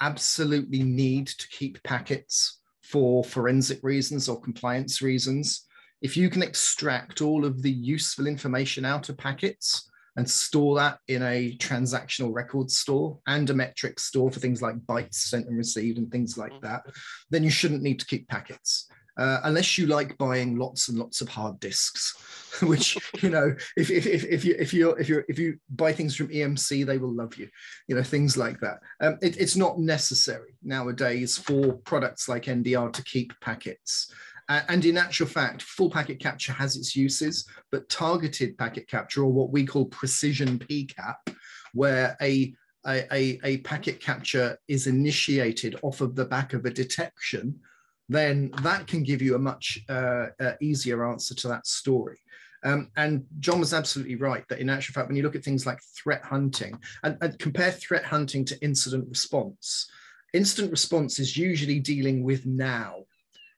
absolutely need to keep packets for forensic reasons or compliance reasons, if you can extract all of the useful information out of packets and store that in a transactional record store and a metric store for things like bytes sent and received and things like that, then you shouldn't need to keep packets. unless you like buying lots and lots of hard disks, which, you know, if you buy things from EMC, they will love you, you know, things like that. It's not necessary nowadays for products like NDR to keep packets. And in actual fact, full packet capture has its uses, but targeted packet capture, or what we call precision PCAP, where a packet capture is initiated off of the back of a detection, then that can give you a much easier answer to that story. And John was absolutely right that in actual fact, when you look at things like threat hunting and compare threat hunting to incident response is usually dealing with now.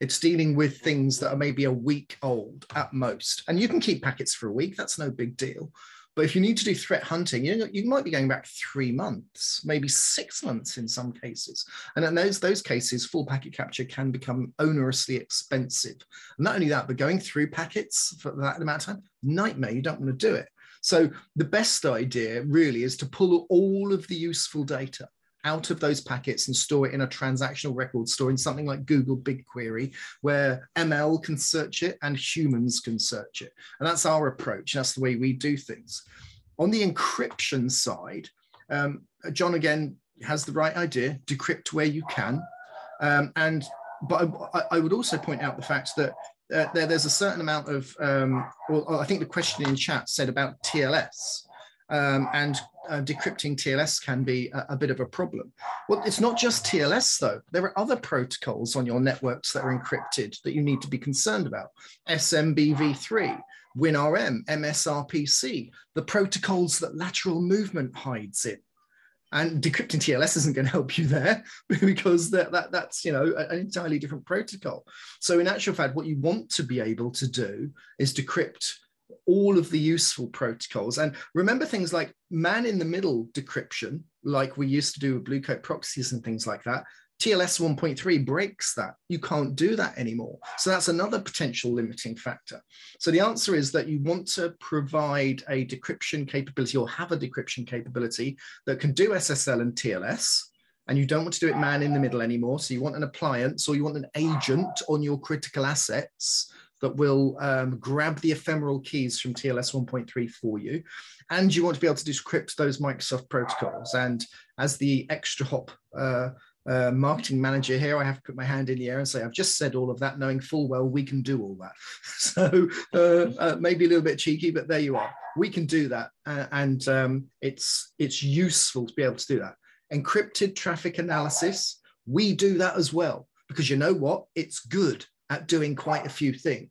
It's dealing with things that are maybe a week old at most. And you can keep packets for a week, that's no big deal. But if you need to do threat hunting, you might be going back 3 months, maybe 6 months in some cases. And in those cases, full packet capture can become onerously expensive. And not only that, but going through packets for that amount of time, nightmare, you don't want to do it. So the best idea really is to pull all of the useful data out of those packets and store it in a transactional record store in something like Google BigQuery, where ML can search it and humans can search it. And that's our approach. That's the way we do things. On the encryption side, John, again, has the right idea, decrypt where you can. But I would also point out the fact that there's a certain amount of, well, I think the question in chat said about TLS. Decrypting TLS can be a bit of a problem. Well, it's not just TLS though. There are other protocols on your networks that are encrypted that you need to be concerned about. SMBv3, WinRM, MSRPC, the protocols that lateral movement hides in. And decrypting TLS isn't going to help you there because that's, you know, an entirely different protocol. So in actual fact, what you want to be able to do is decrypt all of the useful protocols. And remember things like man-in-the-middle decryption, like we used to do with blue coat proxies and things like that. TLS 1.3 breaks that. You can't do that anymore. So that's another potential limiting factor. So the answer is that you want to provide a decryption capability or have a decryption capability that can do SSL and TLS, and you don't want to do it man-in-the-middle anymore. So you want an appliance or you want an agent on your critical assets that will grab the ephemeral keys from TLS 1.3 for you. And you want to be able to decrypt those Microsoft protocols. And as the extra hop marketing manager here, I have to put my hand in the air and say, I've just said all of that, knowing full well we can do all that. So maybe a little bit cheeky, but there you are. We can do that. It's useful to be able to do that. Encrypted traffic analysis, we do that as well, because you know what? It's good at doing quite a few things.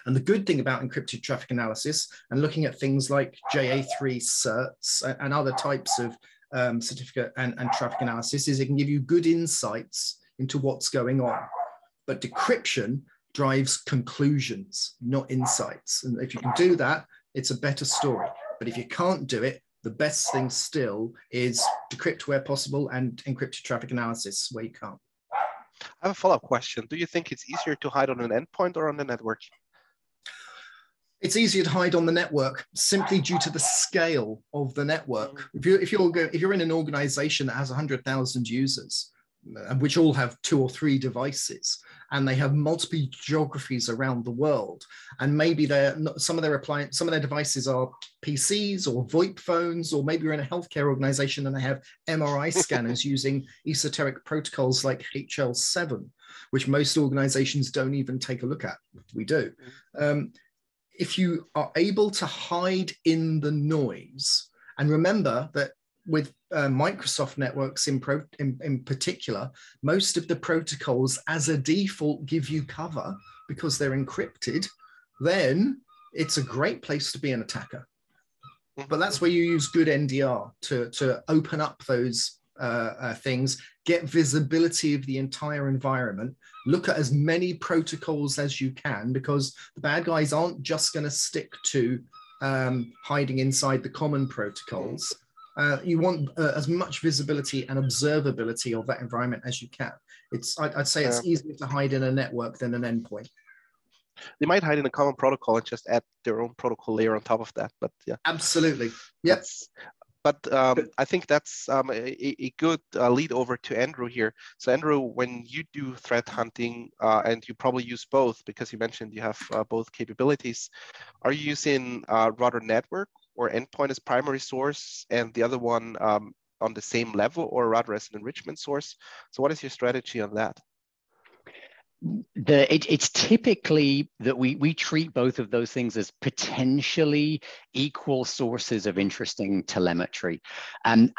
And the good thing about encrypted traffic analysis and looking at things like JA3 certs and other types of certificate and traffic analysis is it can give you good insights into what's going on. But decryption drives conclusions, not insights. And if you can do that, it's a better story. But if you can't do it, the best thing still is decrypt where possible and encrypted traffic analysis where you can't. I have a follow-up question. Do you think it's easier to hide on an endpoint or on the network? It's easier to hide on the network simply due to the scale of the network. If you're in an organization that has 100,000 users, which all have 2 or 3 devices, and they have multiple geographies around the world, and maybe some of their devices are PCs or VoIP phones, or maybe you're in a healthcare organization and they have MRI scanners using esoteric protocols like HL7, which most organizations don't even take a look at. We do. If you are able to hide in the noise, and remember that with Microsoft networks in particular, most of the protocols as a default give you cover because they're encrypted, then it's a great place to be an attacker. But that's where you use good NDR to open up those things, get visibility of the entire environment, look at as many protocols as you can, because the bad guys aren't just going to stick to hiding inside the common protocols. You want as much visibility and observability of that environment as you can. I'd say it's easier to hide in a network than an endpoint. They might hide in a common protocol and just add their own protocol layer on top of that, but yeah. Absolutely. Yep. But I think that's a good lead over to Andrew here. So Andrew, when you do threat hunting, and you probably use both because you mentioned you have both capabilities, are you using rather network or endpoint as primary source and the other one on the same level, or rather as an enrichment source? So what is your strategy on that? It's typically that we treat both of those things as potentially equal sources of interesting telemetry. And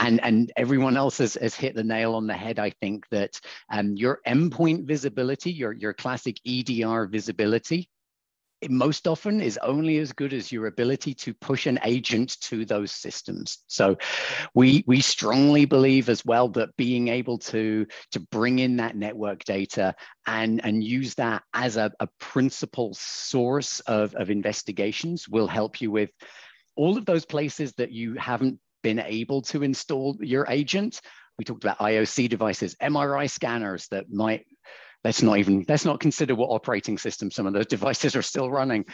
everyone else has hit the nail on the head. I think that your endpoint visibility, your classic EDR visibility, it most often is only as good as your ability to push an agent to those systems. So we strongly believe as well that being able to bring in that network data and use that as a principal source of investigations will help you with all of those places that you haven't been able to install your agent. We talked about IOC devices, MRI scanners that might, let's not consider what operating system some of those devices are still running,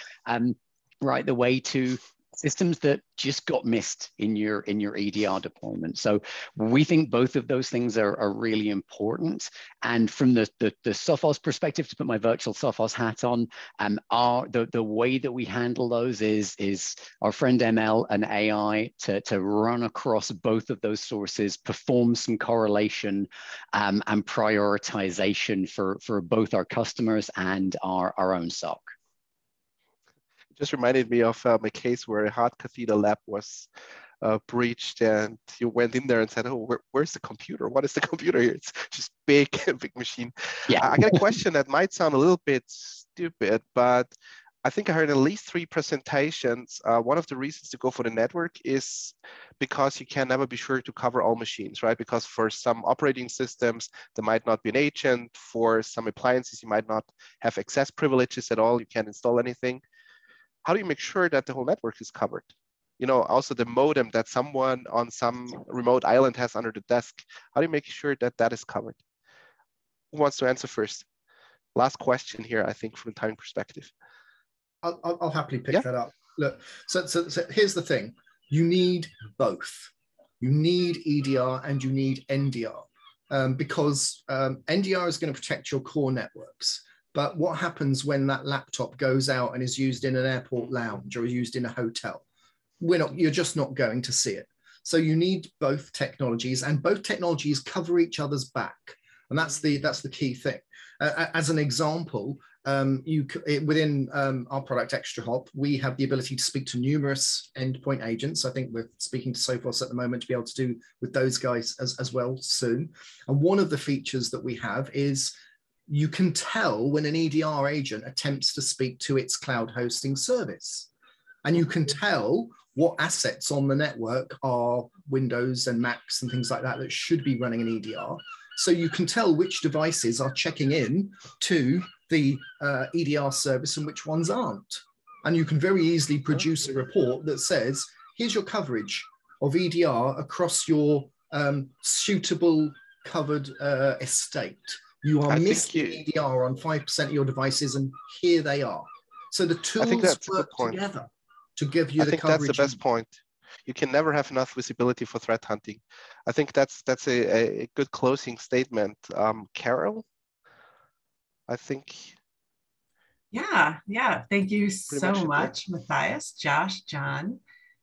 right the way to systems that just got missed in your EDR deployment. So we think both of those things are really important. And from the Sophos perspective, to put my virtual Sophos hat on, the way that we handle those is our friend ML and AI to run across both of those sources, perform some correlation and prioritization for both our customers and our own SOC. Just reminded me of a case where a heart catheter lab was breached, and you went in there and said, "Oh, where's the computer? What is the computer here? It's just big machine." Yeah. I got a question that might sound a little bit stupid, but I think I heard at least 3 presentations. One of the reasons to go for the network is because you can never be sure to cover all machines, right? Because for some operating systems, there might not be an agent. For some appliances, you might not have access privileges at all. You can't install anything. How do you make sure that the whole network is covered? You know, also the modem that someone on some remote island has under the desk. How do you make sure that that is covered? Who wants to answer first? Last question here, I think, from a time perspective. I'll happily pick that up. Look, so here's the thing. You need both. You need EDR and you need NDR because NDR is going to protect your core networks. But what happens when that laptop goes out and is used in an airport lounge or used in a hotel? You're just not going to see it. So you need both technologies, and both technologies cover each other's back. And that's the key thing. As an example, within our product ExtraHop, we have the ability to speak to numerous endpoint agents. I think we're speaking to Sophos at the moment to be able to do with those guys as well soon. And one of the features that we have is you can tell when an EDR agent attempts to speak to its cloud hosting service. And you can tell what assets on the network are Windows and Macs and things like that should be running an EDR. So you can tell which devices are checking in to the EDR service and which ones aren't. And you can very easily produce a report that says, here's your coverage of EDR across your suitable covered estate. You are missing EDR on 5% of your devices, and here they are. So the tools work together to give you the coverage. I think that's the best point. You can never have enough visibility for threat hunting. I think that's a good closing statement. Carol, I think. Yeah. Thank you so much, Matthias, Josh, John,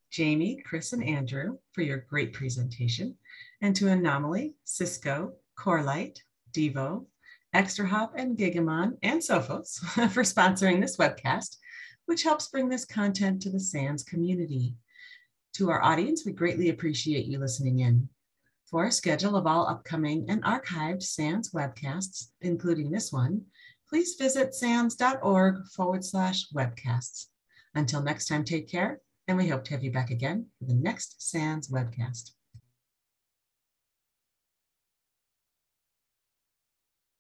Jamie, Chris, and Andrew for your great presentation, and to Anomaly, Cisco, Corelight, Devo, ExtraHop, and Gigamon, and Sophos for sponsoring this webcast, which helps bring this content to the SANS community. To our audience, we greatly appreciate you listening in. For a schedule of all upcoming and archived SANS webcasts, including this one, please visit sans.org/webcasts. Until next time, take care, and we hope to have you back again for the next SANS webcast.